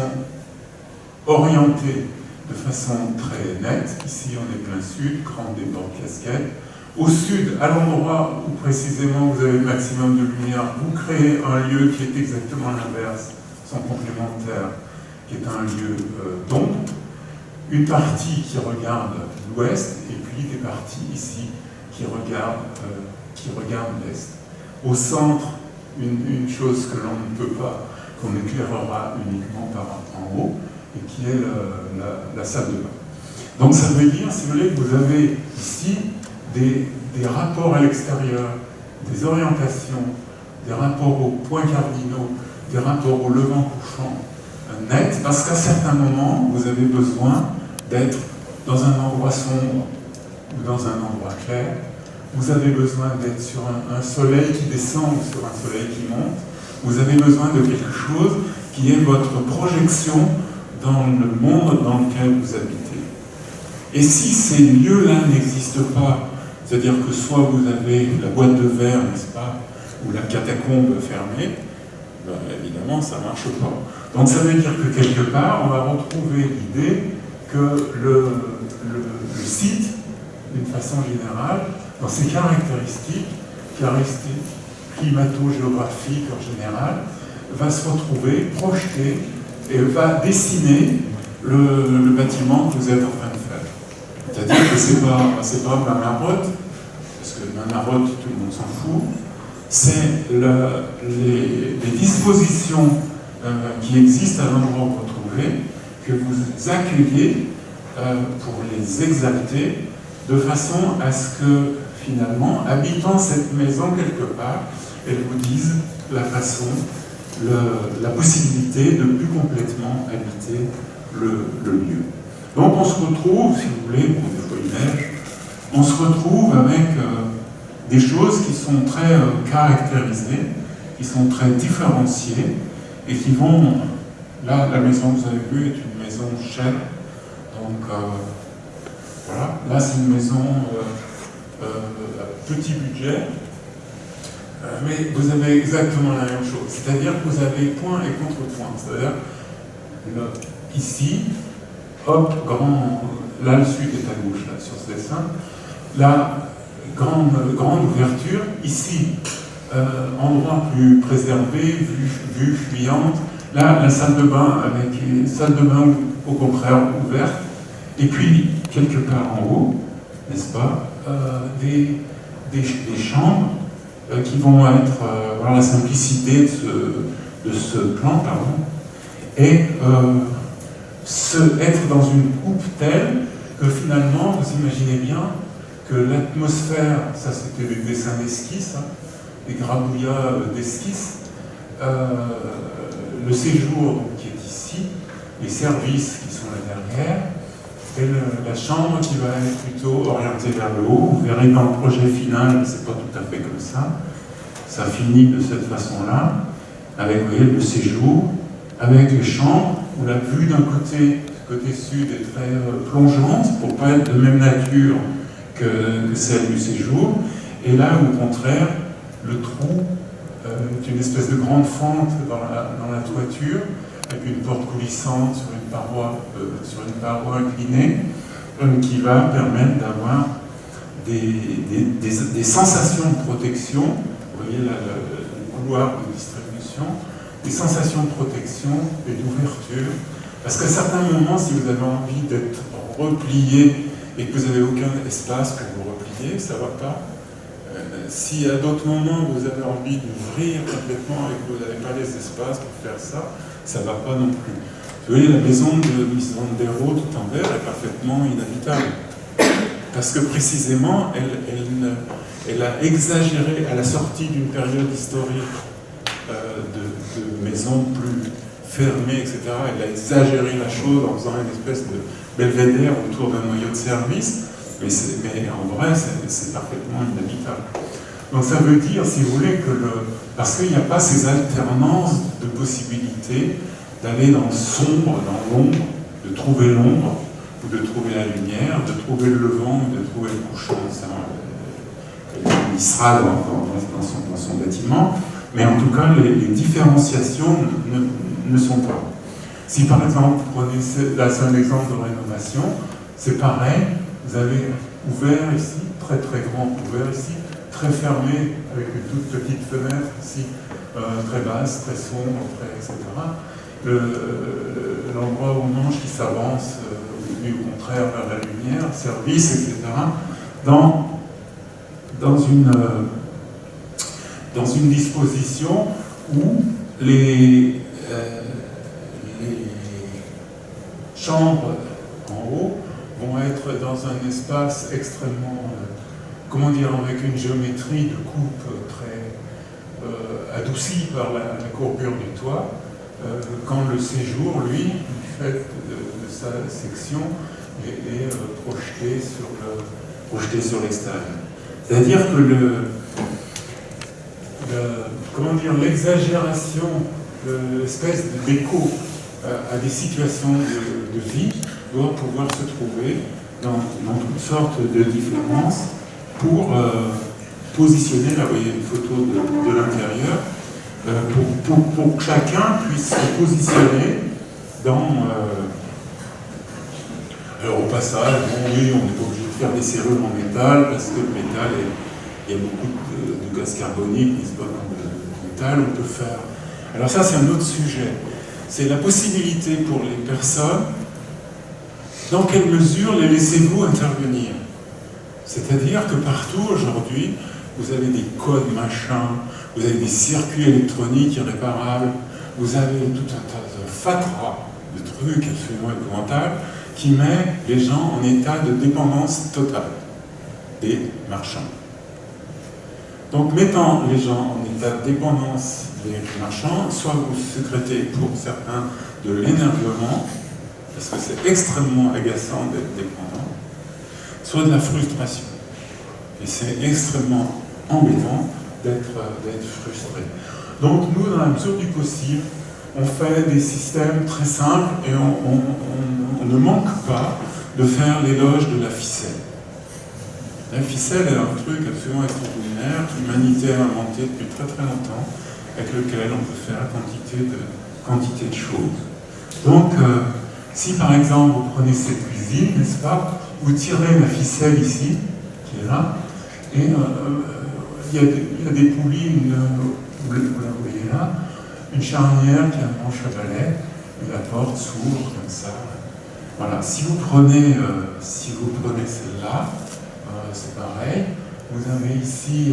orientés de façon très nette. Ici on est plein sud, grande des bords casquettes. Au sud, à l'endroit où précisément vous avez le maximum de lumière, vous créez un lieu qui est exactement l'inverse, son complémentaire, qui est un lieu d'ombre. Une partie qui regarde l'ouest, et puis des parties ici qui regardent l'est. Au centre, une chose que l'on ne peut pas, qu'on éclairera uniquement par en haut, et qui est la salle de bain. Donc ça veut dire, si vous voulez, que vous avez ici des rapports à l'extérieur, des orientations, des rapports aux points cardinaux, des rapports au levant couchant net, parce qu'à certains moments, vous avez besoin d'être dans un endroit sombre ou dans un endroit clair. Vous avez besoin d'être sur un soleil qui descend ou sur un soleil qui monte. Vous avez besoin de quelque chose qui est votre projection dans le monde dans lequel vous habitez. Et si ces lieux-là n'existent pas, c'est-à-dire que soit vous avez la boîte de verre, n'est-ce pas, ou la catacombe fermée, ben évidemment, ça ne marche pas. Donc ça veut dire que quelque part, on va retrouver l'idée que le site, d'une façon générale, dans ses caractéristiques climato-géographiques en général, va se retrouver projeté et va dessiner le bâtiment que vous êtes en train de faire. C'est-à-dire que c'est pas Manaroth, parce que Manaroth, tout le monde s'en fout, c'est les dispositions qui existent à l'endroit où vous vous trouvez, que vous accueillez pour les exalter, de façon à ce que, finalement, habitant cette maison quelque part, elles vous disent la façon, la possibilité de plus complètement habiter le lieu. Donc on se retrouve, si vous voulez, bon, des fois il neige, on se retrouve avec des choses qui sont très caractérisées, qui sont très différenciées, et qui vont... Là, la maison que vous avez vue est une maison chère, donc voilà. Là, c'est une maison à petit budget, mais vous avez exactement la même chose. C'est-à-dire que vous avez point et contre-point. C'est-à-dire, ici, hop, là, le sud est à gauche, là, sur ce dessin. La grande ouverture, ici, endroit plus préservé, vue fuyante. Là, la salle de bain, avec une salle de bain au contraire ouverte. Et puis, quelque part en haut, n'est-ce pas, des chambres qui vont être, voilà la simplicité de ce plan, pardon, et être dans une coupe telle que finalement, vous imaginez bien que l'atmosphère, ça c'était des dessins d'esquisse, hein, des grabouillas d'esquisse, le séjour qui est ici, les services qui sont là derrière, et la chambre qui va être plutôt orientée vers le haut. Vous verrez dans le projet final, c'est pas tout à fait comme ça. Ça finit de cette façon-là, avec, vous voyez, le séjour, avec les chambres, où la vue d'un côté sud est très plongeante, pour pas être de même nature que celle du séjour, et là, au contraire, le trou est une espèce de grande fente dans la toiture, avec une porte coulissante sur une paroi inclinée, qui va permettre d'avoir des sensations de protection. Vous voyez là, le couloir de distribution, des sensations de protection et d'ouverture. Parce qu'à certains moments, si vous avez envie d'être replié et que vous n'avez aucun espace pour vous replier, ça ne va pas. Si à d'autres moments vous avez envie d'ouvrir complètement et que vous n'avez pas les espaces pour faire ça, ça ne va pas non plus. Vous voyez, la maison de Miss Van der Rohe tout en vert est parfaitement inhabitable. Parce que précisément, elle a exagéré à la sortie d'une période historique de maisons plus fermées, etc. Elle a exagéré la chose en faisant une espèce de belvédère autour d'un noyau de service. Mais en vrai, c'est parfaitement inhabitable. Donc ça veut dire, si vous voulez, parce qu'il n'y a pas ces alternances de possibilités d'aller dans le sombre, dans l'ombre, de trouver l'ombre, ou de trouver la lumière, de trouver le levant, ou de trouver le couchant. Il sera dans son bâtiment, mais en tout cas, les différenciations ne sont pas. Si par exemple, vous prenez c'est un exemple de rénovation, c'est pareil. Vous avez ouvert ici, très très grand ouvert ici, très fermé, avec une toute petite fenêtre ici, très basse, très sombre, etc. L'endroit où on mange qui s'avance, au contraire vers la lumière, service, etc. Dans une disposition où les chambres en haut vont être dans un espace extrêmement, comment dire, avec une géométrie de coupe très adoucie par la courbure du toit, quand le séjour, lui, du fait de sa section, est projeté projeté sur l'extérieur. C'est-à-dire que l'exagération, l'espèce d'écho à des situations de vie doit pouvoir se trouver dans toutes sortes de différences pour positionner, là vous voyez une photo de l'intérieur, pour que chacun puisse se positionner dans... alors au passage, bon, oui, on n'est pas obligé de faire des serrures en métal, parce que le métal, il y a beaucoup de gaz carbonique, n'est-ce pas, dans le métal, on peut faire... Alors ça, c'est un autre sujet. C'est la possibilité pour les personnes, dans quelle mesure les laissez-vous intervenir? C'est-à-dire que partout, aujourd'hui, vous avez des codes machins, vous avez des circuits électroniques irréparables, vous avez tout un tas de fatras, de trucs absolument épouvantables, qui met les gens en état de dépendance totale des marchands. Donc, mettant les gens en état de dépendance des marchands, soit vous sécrétez pour certains de l'énervement, parce que c'est extrêmement agaçant d'être dépendant, soit de la frustration. Et c'est extrêmement embêtant d'être frustré. Donc, nous, dans la mesure du possible, on fait des systèmes très simples et on ne manque pas de faire l'éloge de la ficelle. La ficelle est un truc absolument extraordinaire qu'humanité a inventé depuis très très longtemps, avec lequel on peut faire quantité de choses. Donc, si par exemple vous prenez cette cuisine, n'est-ce pas, vous tirez la ficelle ici, qui est là, et il y a des poulies, vous la voyez là, une charnière qui a un manche à balai, et la porte s'ouvre comme ça. Voilà, si vous prenez celle-là, c'est pareil. Vous avez ici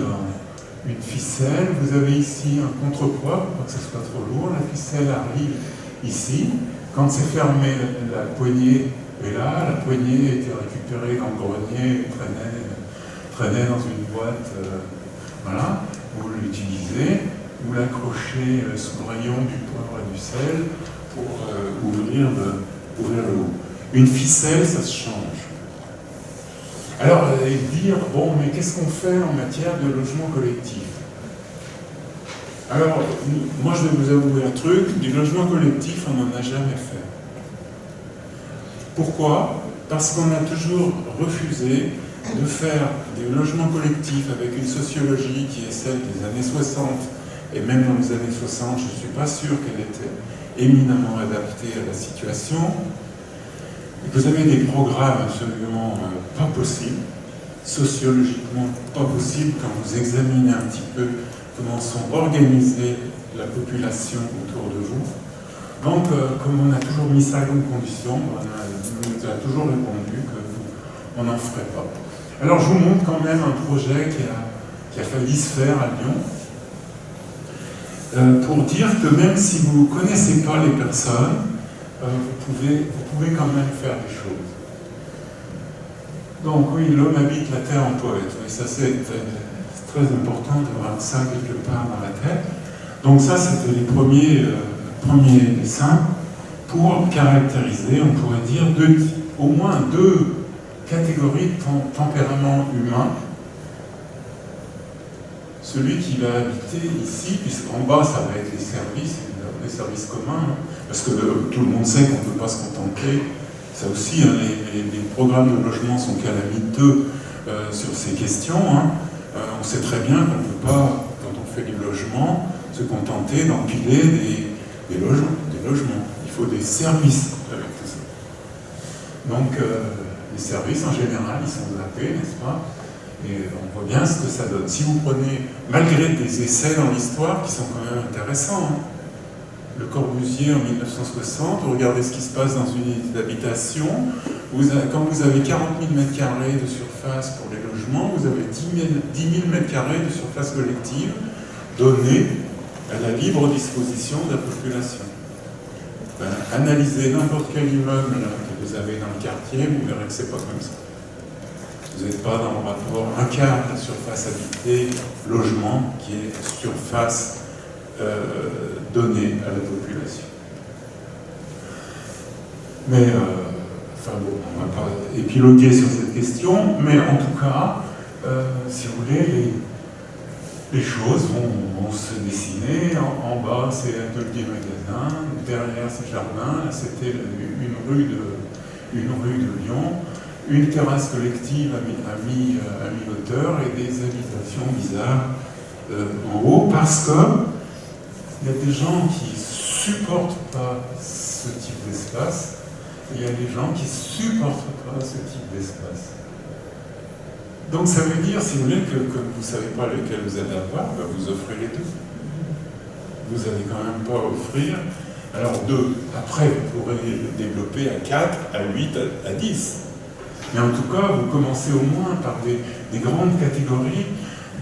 une ficelle, vous avez ici un contrepoids pour pas que ce soit trop lourd. La ficelle arrive ici. Quand c'est fermé, la poignée est là. La poignée a été récupérée dans le grenier et traînait dans une boîte. Voilà, vous l'utilisez. Vous l'accrochez sous le rayon du poivre et du sel pour ouvrir le haut. Une ficelle, ça se change. Alors, vous allez dire, bon, mais qu'est-ce qu'on fait en matière de logement collectif? Alors, moi je vais vous avouer un truc, du logement collectif, on n'en a jamais fait. Pourquoi? Parce qu'on a toujours refusé de faire des logements collectifs avec une sociologie qui est celle des années 60, et même dans les années 60, je ne suis pas sûr qu'elle était éminemment adaptée à la situation. Vous avez des programmes absolument pas possibles, sociologiquement pas possibles, quand vous examinez un petit peu comment sont organisées la population autour de vous. Donc, comme on a toujours mis ça comme condition, on nous a toujours répondu qu'on n'en ferait pas. Alors, je vous montre quand même un projet qui a failli se faire à Lyon, pour dire que même si vous ne connaissez pas les personnes, vous pouvez quand même faire des choses. Donc oui, l'homme habite la terre en poète. Et ça, c'est très important d'avoir ça quelque part dans la tête. Donc ça, c'était les premiers dessins pour caractériser, on pourrait dire, au moins deux catégories de tempérament humain. Celui qui va habiter ici, puisqu'en bas, ça va être les services communs, parce que tout le monde sait qu'on ne peut pas se contenter. Ça aussi, hein, les programmes de logement sont calamiteux sur ces questions. Hein. On sait très bien qu'on ne peut pas, quand on fait du logement, se contenter d'empiler des logements. Il faut des services avec tout ça. Donc, les services, en général, ils sont zappés, n'est-ce pas? Et on voit bien ce que ça donne. Si vous prenez, malgré des essais dans l'histoire qui sont quand même intéressants, hein, Le Corbusier en 1960, vous regardez ce qui se passe dans une unité d'habitation, quand vous avez 40 000 m² de surface pour les logements, vous avez 10 000 m² de surface collective donnée à la libre disposition de la population. Analysez n'importe quel immeuble que vous avez dans le quartier, vous verrez que c'est pas comme ça. Vous n'êtes pas dans le rapport un quart de la surface habitée, logement, qui est surface donnée à la population. Mais Enfin bon, on ne va pas épiloguer sur cette question, mais en tout cas, si vous voulez, les choses vont se dessiner. En bas, c'est atelier magasin, derrière, c'est jardin. Là, c'était une rue de Lyon, une terrasse collective à mi-hauteur et des habitations bizarres en haut, parce qu'il y a des gens qui supportent pas ce type d'espace, et il y a des gens qui supportent pas ce type d'espace. Donc ça veut dire, si vous voulez, que vous ne savez pas lequel vous allez avoir, ben vous offrez les deux. Vous n'allez quand même pas offrir, alors 2. Après, vous pourrez le développer à 4, à 8, à 10. Mais en tout cas, vous commencez au moins par des grandes catégories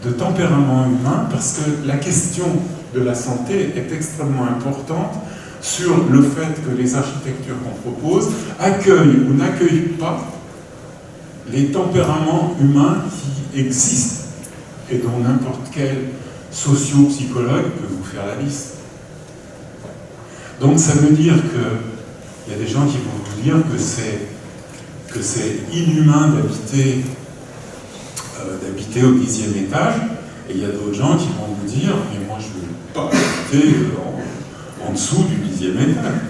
de tempérament humain, parce que la question de la santé est extrêmement importante sur le fait que les architectures qu'on propose accueillent ou n'accueillent pas les tempéraments humains qui existent et dont n'importe quel socio-psychologue peut vous faire la liste. Donc ça veut dire qu'il y a des gens qui vont vous dire que c'est inhumain d'habiter au 10e étage, et il y a d'autres gens qui vont vous dire « mais moi je ne veux pas habiter en dessous du 10e étage.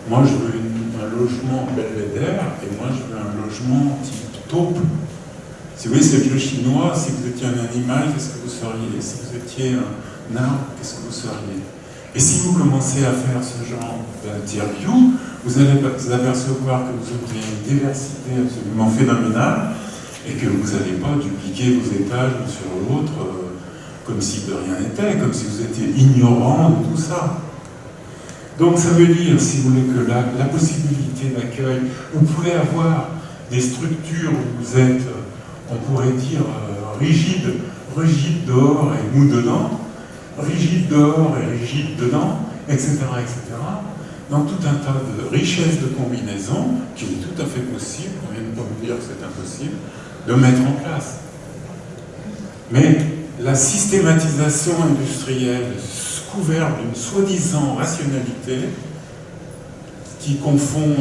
Moi je veux un logement belvédère, et moi je veux un logement type taupe. » Si vous voyez, c'est le chinois, si vous étiez un animal, qu'est-ce que vous seriez? Si vous étiez un arbre, qu'est-ce que vous seriez? Et si vous commencez à faire ce genre d'interview, vous allez vous apercevoir que vous aurez une diversité absolument phénoménale, et que vous n'allez pas dupliquer vos étages l'un sur l'autre comme si de rien n'était, comme si vous étiez ignorant de tout ça. Donc ça veut dire, si vous voulez, que la possibilité d'accueil, vous pouvez avoir des structures où vous êtes, on pourrait dire, rigide dehors et mou dedans, rigide dehors et rigide dedans, etc., etc., dans tout un tas de richesses de combinaisons qui est tout à fait possible, on vient de pas me dire que c'est impossible, de mettre en place. Mais la systématisation industrielle couverte d'une soi-disant rationalité qui confond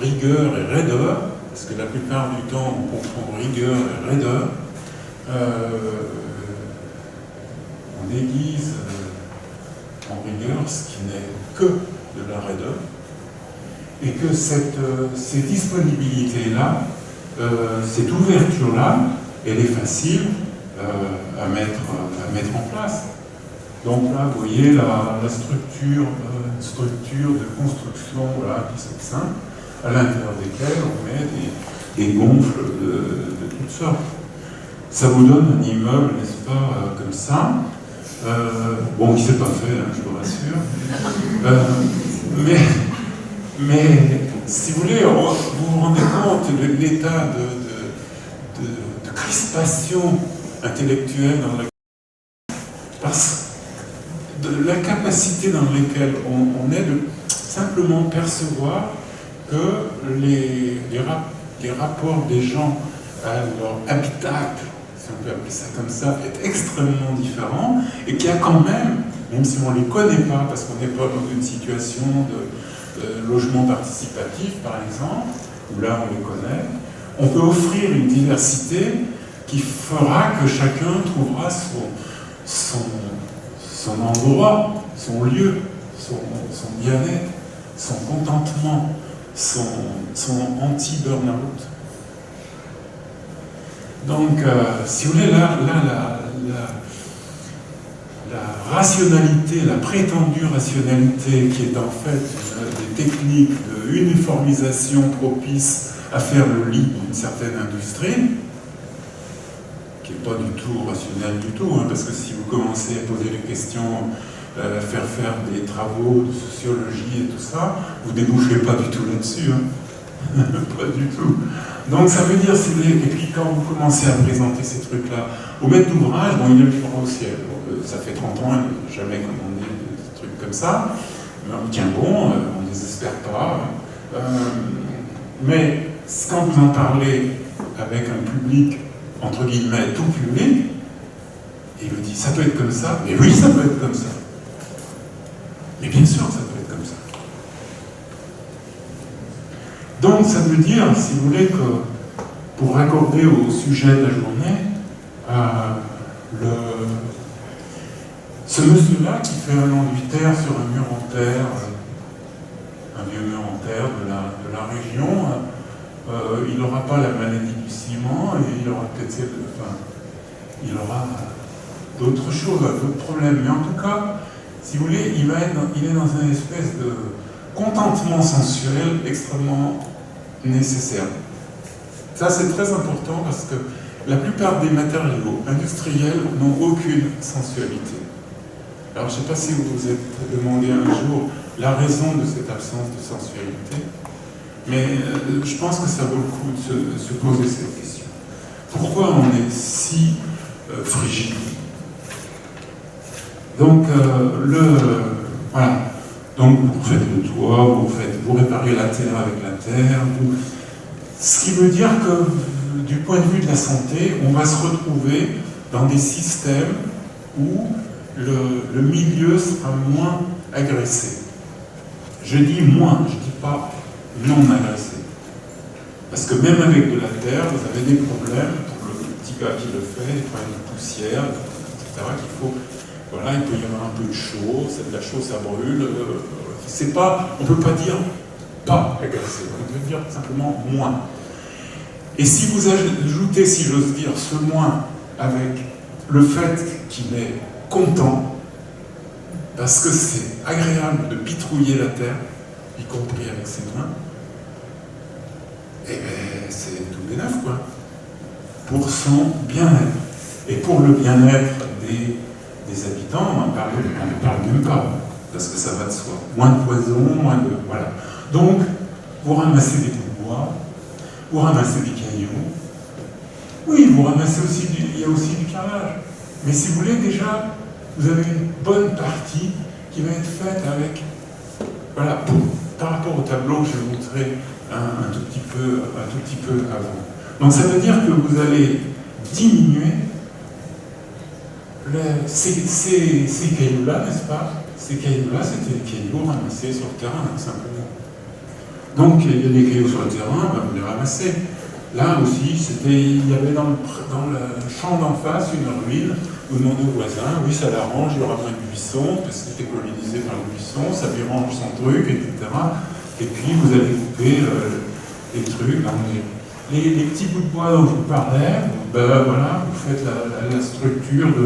rigueur et raideur, parce que la plupart du temps on confond rigueur et raideur, on déguise en rigueur ce qui n'est que de la raideur, et que ces disponibilités-là, cette ouverture-là, elle est facile à mettre en place. Donc là, vous voyez la structure de construction, voilà, qui sont simples, à l'intérieur desquelles on met des gonfles de toutes sortes. Ça vous donne un immeuble, n'est-ce pas, comme ça. Bon, qui ne s'est pas fait, hein, je vous rassure. Mais si vous voulez, vous vous rendez compte de l'état de crispation intellectuelle dans laquelle, parce de la capacité dans laquelle on est de simplement percevoir que les rapports des gens à leur habitacle, si on peut appeler ça comme ça, est extrêmement différent, et qu'il y a quand même si on ne les connaît pas, parce qu'on n'est pas dans une situation de logement participatif, par exemple, où là on les connaît, on peut offrir une diversité qui fera que chacun trouvera son endroit, son lieu, son bien-être, son contentement, son anti-burn-out. Donc, si vous voulez, là la rationalité, la prétendue rationalité, qui est en fait des techniques de uniformisation propices à faire le lit d'une certaine industrie, qui n'est pas du tout rationnelle du tout, hein, parce que si vous commencez à poser des questions, faire des travaux de sociologie et tout ça, vous ne débouchez pas du tout là-dessus. Hein. Pas du tout. Donc ça veut dire, et puis quand vous commencez à présenter ces trucs-là, au maître d'ouvrage, bon, il est le fort au ciel. Ça fait 30 ans, il n'a jamais commandé des trucs comme ça. Mais on tient bon, on ne désespère pas. Mais quand vous en parlez avec un public, entre guillemets, tout public, il vous dit, ça peut être comme ça. Mais oui, ça peut être comme ça. Mais bien sûr, ça peut être comme ça. Donc ça veut dire, si vous voulez, que pour raccorder au sujet de la journée, ce monsieur-là qui fait un enduit-terre sur un mur en terre, un vieux mur en terre de la région, il n'aura pas la maladie du ciment et il aura peut-être il aura d'autres choses, d'autres problèmes. Mais en tout cas, si vous voulez, il est dans une espèce de contentement sensuel extrêmement nécessaire. Ça, c'est très important parce que la plupart des matériaux industriels n'ont aucune sensualité. Alors, je ne sais pas si vous vous êtes demandé un jour la raison de cette absence de sensualité, mais je pense que ça vaut le coup de se poser cette question. Pourquoi on est si frigide? Donc, voilà. Donc, vous faites le toit, vous réparez la terre avec la terre. Ce qui veut dire que, du point de vue de la santé, on va se retrouver dans des systèmes où le milieu sera moins agressé. Je dis moins, je ne dis pas non agressé. Parce que même avec de la terre, vous avez des problèmes, pour le petit gars qui le fait, des problèmes de poussière, etc., qu'il faut... Voilà, il peut y avoir un peu de chaud, de la chaux ça brûle. C'est pas, on ne peut pas dire pas agressé, on peut dire simplement moins. Et si vous ajoutez, si j'ose dire, ce moins avec le fait qu'il est content, parce que c'est agréable de pitrouiller la terre, y compris avec ses mains, eh bien c'est tout bénef, quoi. Pour son bien-être. Et pour le bien-être des habitants, on ne parle même pas, parce que ça va de soi. Moins de poison, moins de... Voilà. Donc, vous ramassez des bouts de bois, vous ramassez des cailloux, oui, vous ramassez aussi il y a aussi du carrelage. Mais si vous voulez, déjà, vous avez une bonne partie qui va être faite avec... Voilà, par rapport au tableau que je vais vous montrer un tout petit peu avant. Donc ça veut dire que vous allez diminuer ces cailloux-là, n'est-ce pas? Ces cailloux-là, c'était des cailloux ramassés sur le terrain, simplement. Donc, il y a des cailloux sur le terrain, ben, vous les ramassez. Là aussi, il y avait dans le champ d'en face une ruine. Vous demandez au voisin, oui, ça l'arrange, il y aura moins de buissons, parce que c'était colonisé par le buisson, ça lui range son truc, etc. Et puis, vous allez couper les trucs. Les petits bouts de bois dont je vous parlais, ben voilà, vous faites la structure de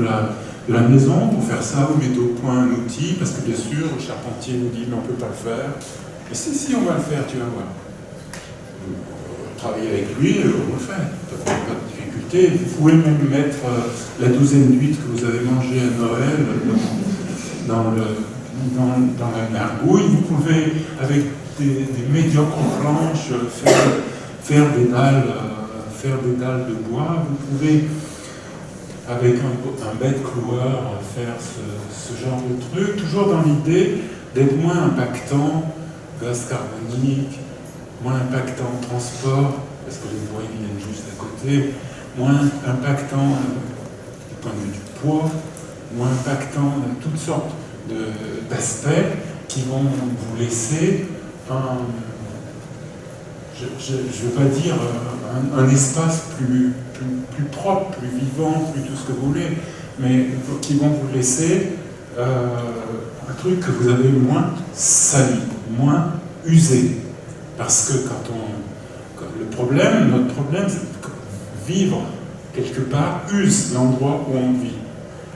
la maison. Pour faire ça, vous mettez au point un outil, parce que bien sûr, le charpentier vous dit, mais on ne peut pas le faire. Mais si, on va le faire, tu vas voir. Vous travaillez avec lui, on le fait. Pas de difficulté. Vous pouvez même mettre la douzaine d'huîtres que vous avez mangées à Noël dans la gargouille. Vous pouvez, avec des médiocres planches, faire des dalles de bois. Vous pouvez, avec un bête cloueur, faire ce genre de truc, toujours dans l'idée d'être moins impactant, gaz carbonique, moins impactant en transport, parce que les bois viennent juste à côté, moins impactant du point de vue du poids, moins impactant de toutes sortes d'aspects qui vont vous laisser je ne veux pas dire un espace plus propre, plus vivant, plus tout ce que vous voulez, mais qui vont vous laisser un truc que vous avez moins sali, moins usé. Parce que notre problème, c'est que vivre quelque part use l'endroit où on vit.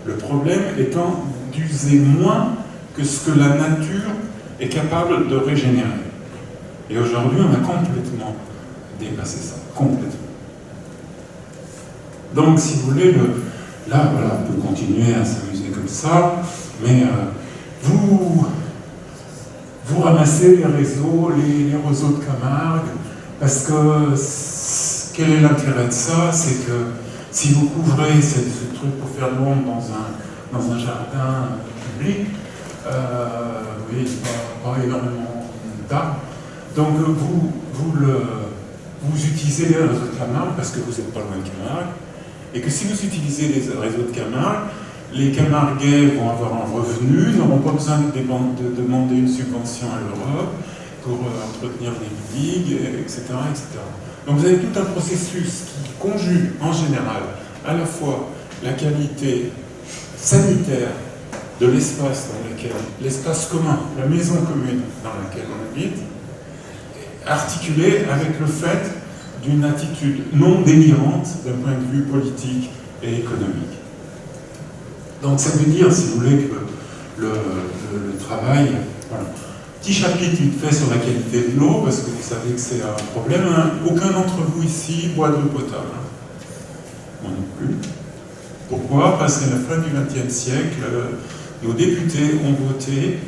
Le problème étant d'user moins que ce que la nature est capable de régénérer. Et aujourd'hui, on a complètement dépassé ça, complètement. Donc, si vous voulez, là, voilà, on peut continuer à s'amuser comme ça, mais vous ramassez les réseaux de Camargue, parce que quel est l'intérêt de ça? C'est que si vous couvrez ce truc pour faire de l'ombre dans un jardin public, vous voyez, pas énormément d'arbres. Donc vous utilisez les réseaux de Camargue parce que vous n'êtes pas loin de Camargue, et que si vous utilisez les réseaux de Camargue, les Camarguais vont avoir un revenu, n'auront pas besoin de demander une subvention à l'Europe, pour entretenir les digues, etc., etc. Donc vous avez tout un processus qui conjugue en général à la fois la qualité sanitaire de l'espace dans lequel, l'espace commun, la maison commune dans laquelle on habite, articulée avec le fait d'une attitude non délirante d'un point de vue politique et économique. Donc ça veut dire, si vous voulez, que le travail... Voilà. Petit chapitre vite fait sur la qualité de l'eau, parce que vous savez que c'est un problème. Hein. Aucun d'entre vous ici boit de l'eau potable. Moi non plus. Pourquoi? Parce qu'à la fin du XXe siècle, nos députés ont voté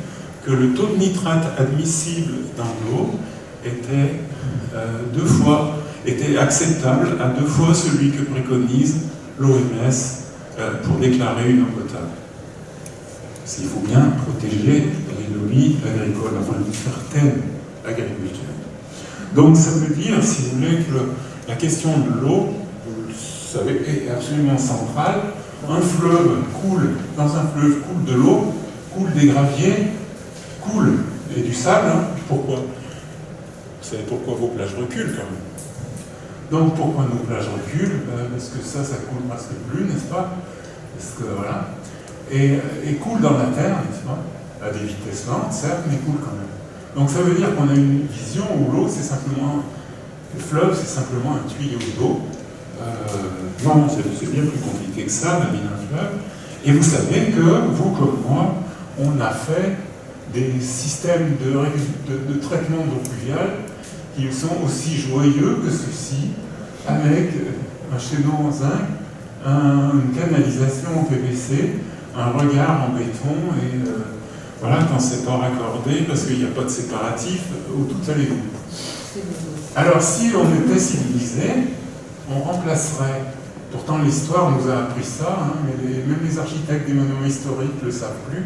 que le taux de nitrate admissible dans l'eau était acceptable à 2 fois celui que préconise l'OMS pour déclarer une eau potable. Parce qu'il faut bien protéger les lobbies agricoles, enfin une certaine agriculture. Donc ça veut dire, si vous voulez, que la question de l'eau, vous le savez, est absolument centrale. Un fleuve coule, dans un fleuve coule de l'eau, coule des graviers, coule et du sable. Hein. Pourquoi? Vous savez pourquoi vos plages reculent quand même. Donc pourquoi nos plages reculent? Parce que ça coule presque plus, n'est-ce pas? Parce que voilà. Et coule dans la terre, n'est-ce pas? À des vitesses lentes, certes, mais coule quand même. Donc ça veut dire qu'on a une vision où l'eau, c'est simplement... Le fleuve, c'est simplement un tuyau d'eau. Non, c'est bien plus compliqué que ça, la vie d'un fleuve. Et vous savez que, vous comme moi, on a fait des systèmes de traitement d'eau pluviale qui sont aussi joyeux que ceux-ci, avec un chaînon en zinc, une canalisation en PVC, un regard en béton, et voilà, quand c'est pas raccordé, parce qu'il n'y a pas de séparatif, où tout allez vous. Alors, si on était civilisé, on remplacerait, pourtant l'histoire nous a appris ça, hein, mais même les architectes des monuments historiques ne le savent plus.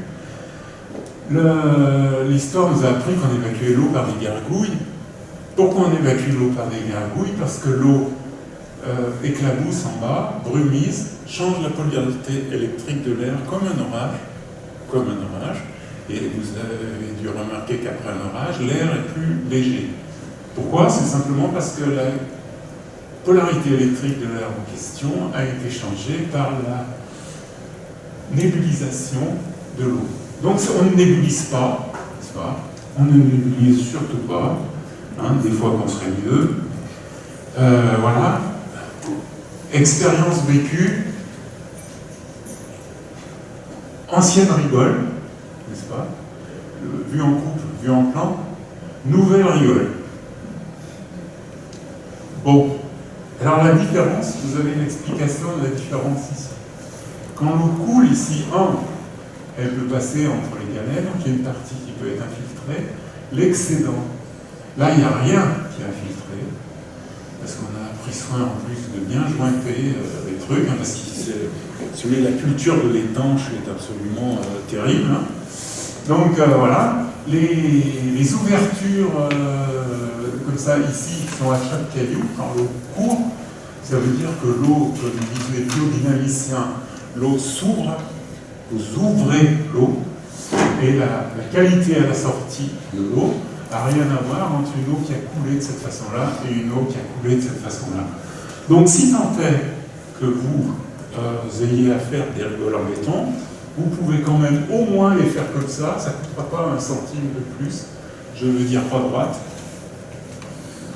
L'histoire nous a appris qu'on évacuait l'eau par des gargouilles. Pourquoi on évacue l'eau par des gargouilles? Parce que l'eau éclabousse en bas, brumise, change la polarité électrique de l'air comme un orage. Et vous avez dû remarquer qu'après un orage, l'air est plus léger. Pourquoi? C'est simplement parce que la polarité électrique de l'air en question a été changée par la nébulisation de l'eau. Donc on ne nébulise pas, n'est-ce pas? On ne nébulise surtout pas, hein, des fois qu'on serait mieux. Voilà. Expérience vécue, ancienne rigole, n'est-ce pas? Vue en couple, vue en plan, nouvelle rigole. Bon, alors la différence, vous avez une explication de la différence ici. Quand l'eau coule ici, elle peut passer entre les galets, donc il y a une partie qui peut être infiltrée. L'excédent, là il n'y a rien qui est infiltré, parce qu'on a pris soin en plus de bien jointer les trucs, hein, parce que si vous voulez, la culture de l'étanche est absolument terrible. Hein. Donc voilà, les ouvertures comme ça ici qui sont à chaque caillou, quand l'eau court, ça veut dire que l'eau, comme disent les biodynamiciens, l'eau s'ouvre, vous ouvrez l'eau, et la qualité à la sortie de l'eau n'a rien à voir entre une eau qui a coulé de cette façon-là et une eau qui a coulé de cette façon-là. Donc si tant est que vous ayez à faire des rigoles en béton, vous pouvez quand même au moins les faire comme ça ne coûtera pas 1 centime de plus, je veux dire pas droite.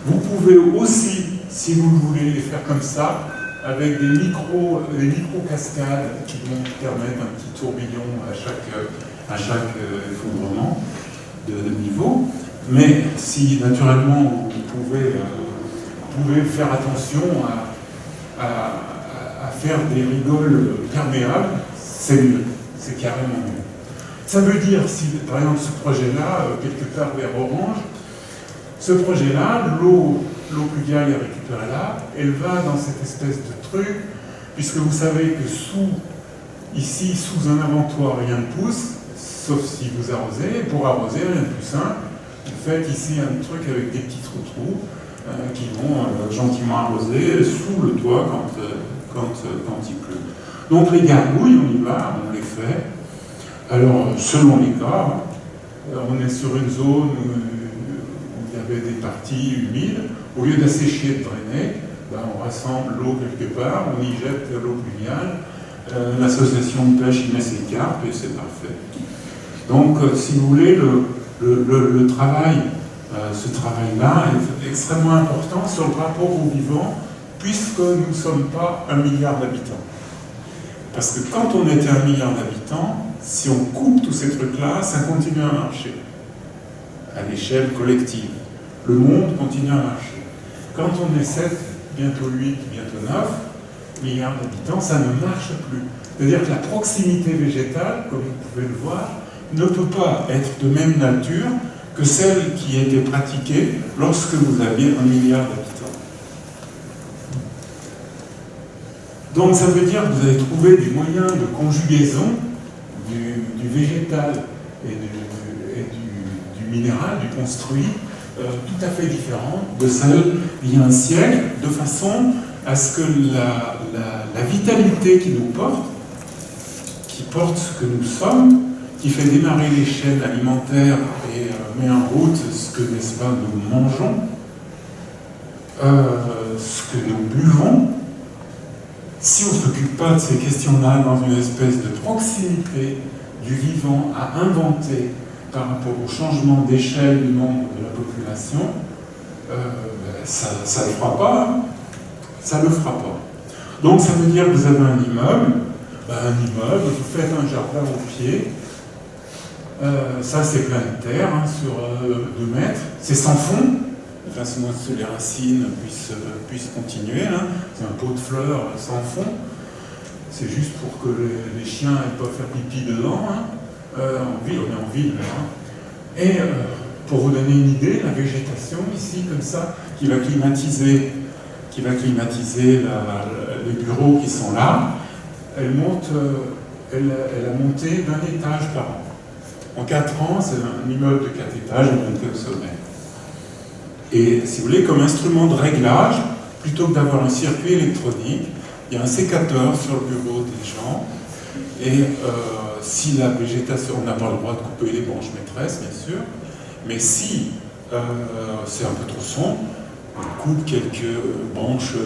Vous pouvez aussi, si vous voulez, les faire comme ça, avec des micro-cascades qui vont permettre un petit tourbillon à chaque effondrement de niveau. Mais si naturellement vous pouvez faire attention à faire des rigoles perméables, c'est mieux, c'est carrément mieux. Ça veut dire, si par exemple ce projet-là, quelque part vers Orange, ce projet-là, l'eau pluviale est récupérée là, elle va dans cette espèce de truc, puisque vous savez que ici, sous un avantoir, rien ne pousse, sauf si vous arrosez. Pour arroser, rien de plus simple. Vous faites ici un truc avec des petits trous qui vont gentiment arroser sous le toit quand il pleut. Donc les gargouilles, on y va, on les fait. Alors, selon les cas, on est sur une zone parties humides, au lieu d'assécher et de drainer, ben, on rassemble l'eau quelque part, on y jette l'eau pluviale, l'association de pêche y met ses carpes et c'est parfait. Donc, si vous voulez, le travail, ce travail-là est extrêmement important sur le rapport au vivant, puisque nous ne sommes pas 1 milliard d'habitants. Parce que quand on était 1 milliard d'habitants, si on coupe tous ces trucs-là, ça continue à marcher, à l'échelle collective. Le monde continue à marcher. Quand on est 7, bientôt 8, bientôt 9 milliards d'habitants, ça ne marche plus. C'est-à-dire que la proximité végétale, comme vous pouvez le voir, ne peut pas être de même nature que celle qui a été pratiquée lorsque vous aviez 1 milliard d'habitants. Donc ça veut dire que vous avez trouvé des moyens de conjugaison du végétal et du minéral, du construit, tout à fait différents de celles d'il y a un siècle, de façon à ce que la vitalité qui nous porte, qui porte ce que nous sommes, qui fait démarrer les chaînes alimentaires et met en route ce que, n'est-ce pas, nous mangeons, ce que nous buvons, si on ne s'occupe pas de ces questions-là dans une espèce de proximité du vivant à inventer par rapport au changement d'échelle du nombre de la population, ça ne le fera pas. Ça ne le fera pas. Donc ça veut dire que vous avez un immeuble, vous faites un jardin au pied, ça c'est plein de terre, hein, sur 2 mètres, c'est sans fond, de façon à ce que les racines puissent continuer, hein. C'est un pot de fleurs sans fond, c'est juste pour que les chiens ne peuvent faire pipi dedans, hein. En ville, on est en ville, hein. Et pour vous donner une idée, la végétation ici, comme ça, qui va climatiser les bureaux qui sont là, elle a monté d'1 étage par an. En 4 ans, c'est un immeuble de 4 étages, on monté au sommet. Et si vous voulez, comme instrument de réglage, plutôt que d'avoir un circuit électronique, il y a un sécateur sur le bureau des gens, et si la végétation, on n'a pas le droit de couper les branches maîtresses, bien sûr, mais si c'est un peu trop sombre, on coupe quelques branches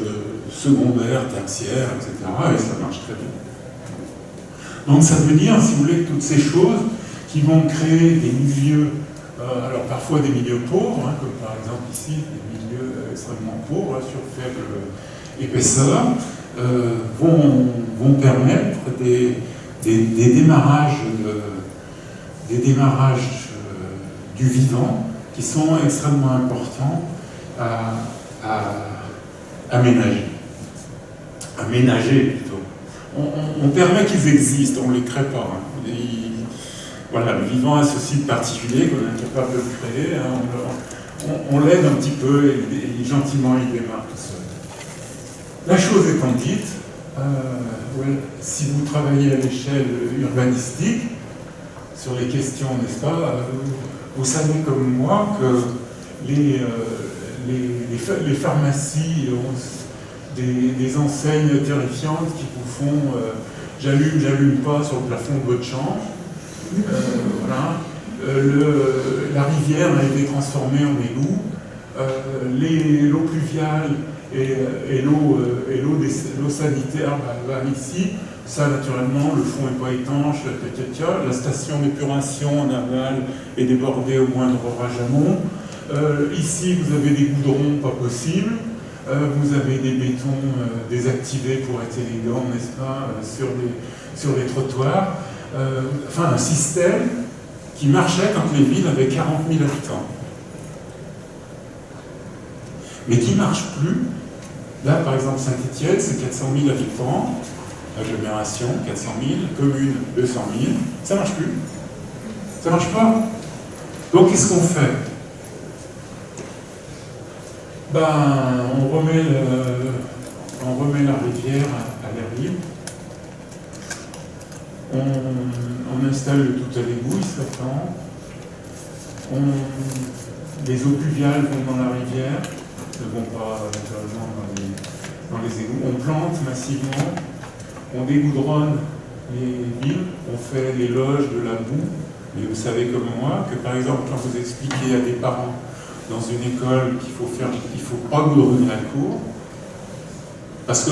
secondaires, tertiaires, etc., et ça marche très bien. Donc ça veut dire, si vous voulez, que toutes ces choses qui vont créer des milieux, alors parfois des milieux pauvres, hein, comme par exemple ici, des milieux extrêmement pauvres, sur faible épaisseur, vont permettre des démarrages du vivant qui sont extrêmement importants à aménager. Aménager plutôt. On permet qu'ils existent, on ne les crée pas. Hein. Voilà, le vivant a ce site particulier qu'on est incapable de créer. Hein. On l'aide un petit peu et gentiment il démarre tout seul. La chose étant dite, si vous travaillez à l'échelle urbanistique, sur les questions, n'est-ce pas, vous savez comme moi que les pharmacies ont des enseignes terrifiantes qui vous font j'allume pas sur le plafond de votre chambre. Voilà. La rivière a été transformée en égout. L'eau pluviale et l'eau sanitaire va ici. Ça, naturellement, le fond n'est pas étanche, la station d'épuration en aval est débordée au moindre orage amont. Ici, vous avez des goudrons pas possibles, vous avez des bétons désactivés pour être élégants, n'est-ce pas, sur les trottoirs. Enfin, un système qui marchait quand les villes avaient 40 000 habitants. Mais qui ne marche plus. Là, par exemple, Saint-Étienne, c'est 400 000 habitants. Agglomération, 400 000, commune, 200 000, ça ne marche plus. Ça ne marche pas. Donc, qu'est-ce qu'on fait? On remet la rivière à l'air libre. On installe le tout à l'égout, il serait temps. Les eaux pluviales vont dans la rivière, ne vont pas naturellement dans les égouts. On plante massivement. On dégoudronne les villes, on fait l'éloge de la boue, mais vous savez comme moi que par exemple quand vous expliquez à des parents dans une école qu'il faut pas goudronner la cour. Parce que,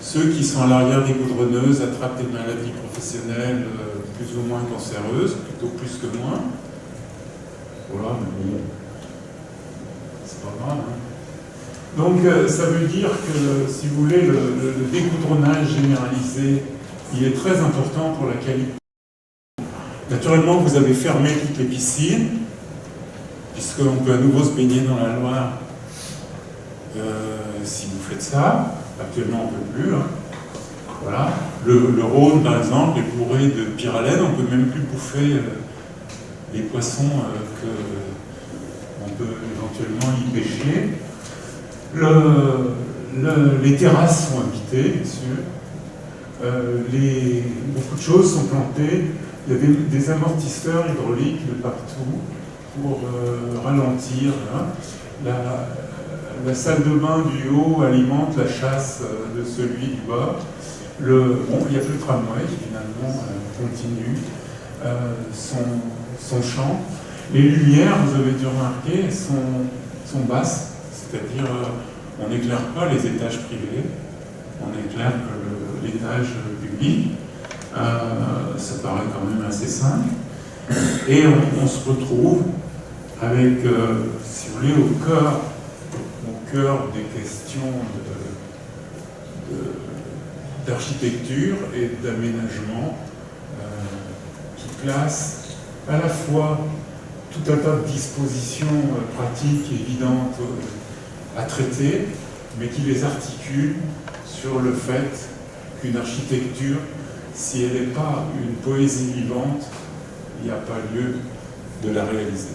ceux qui sont à l'arrière des goudronneuses attrapent des maladies professionnelles plus ou moins cancéreuses, plutôt plus que moins. Voilà, mais bon, c'est pas grave. Hein. Donc, ça veut dire que, si vous voulez, le dégoudronnage généralisé, il est très important pour la qualité. Naturellement, vous avez fermé toutes les piscines, puisqu'on peut à nouveau se baigner dans la Loire si vous faites ça. Actuellement, on ne peut plus. Hein. Voilà. Le Rhône, par exemple, est bourré de pyralène. On ne peut même plus bouffer les poissons qu'on peut éventuellement y pêcher. Les terrasses sont habitées, bien sûr. Beaucoup de choses sont plantées. Il y a des amortisseurs hydrauliques de partout pour ralentir. Hein. La salle de bain du haut alimente la chasse de celui du bas. Il n'y a plus de tramway qui finalement continue son champ. Les lumières, vous avez dû remarquer, sont basses, c'est-à-dire on n'éclaire pas les étages privés, on éclaire que l'étage public. Ça paraît quand même assez simple. Et on se retrouve avec, si vous voulez, au cœur des questions d'architecture et d'aménagement qui placent à la fois tout un tas de dispositions pratiques et évidentes à traiter, mais qui les articulent sur le fait qu'une architecture, si elle n'est pas une poésie vivante, il n'y a pas lieu de la réaliser.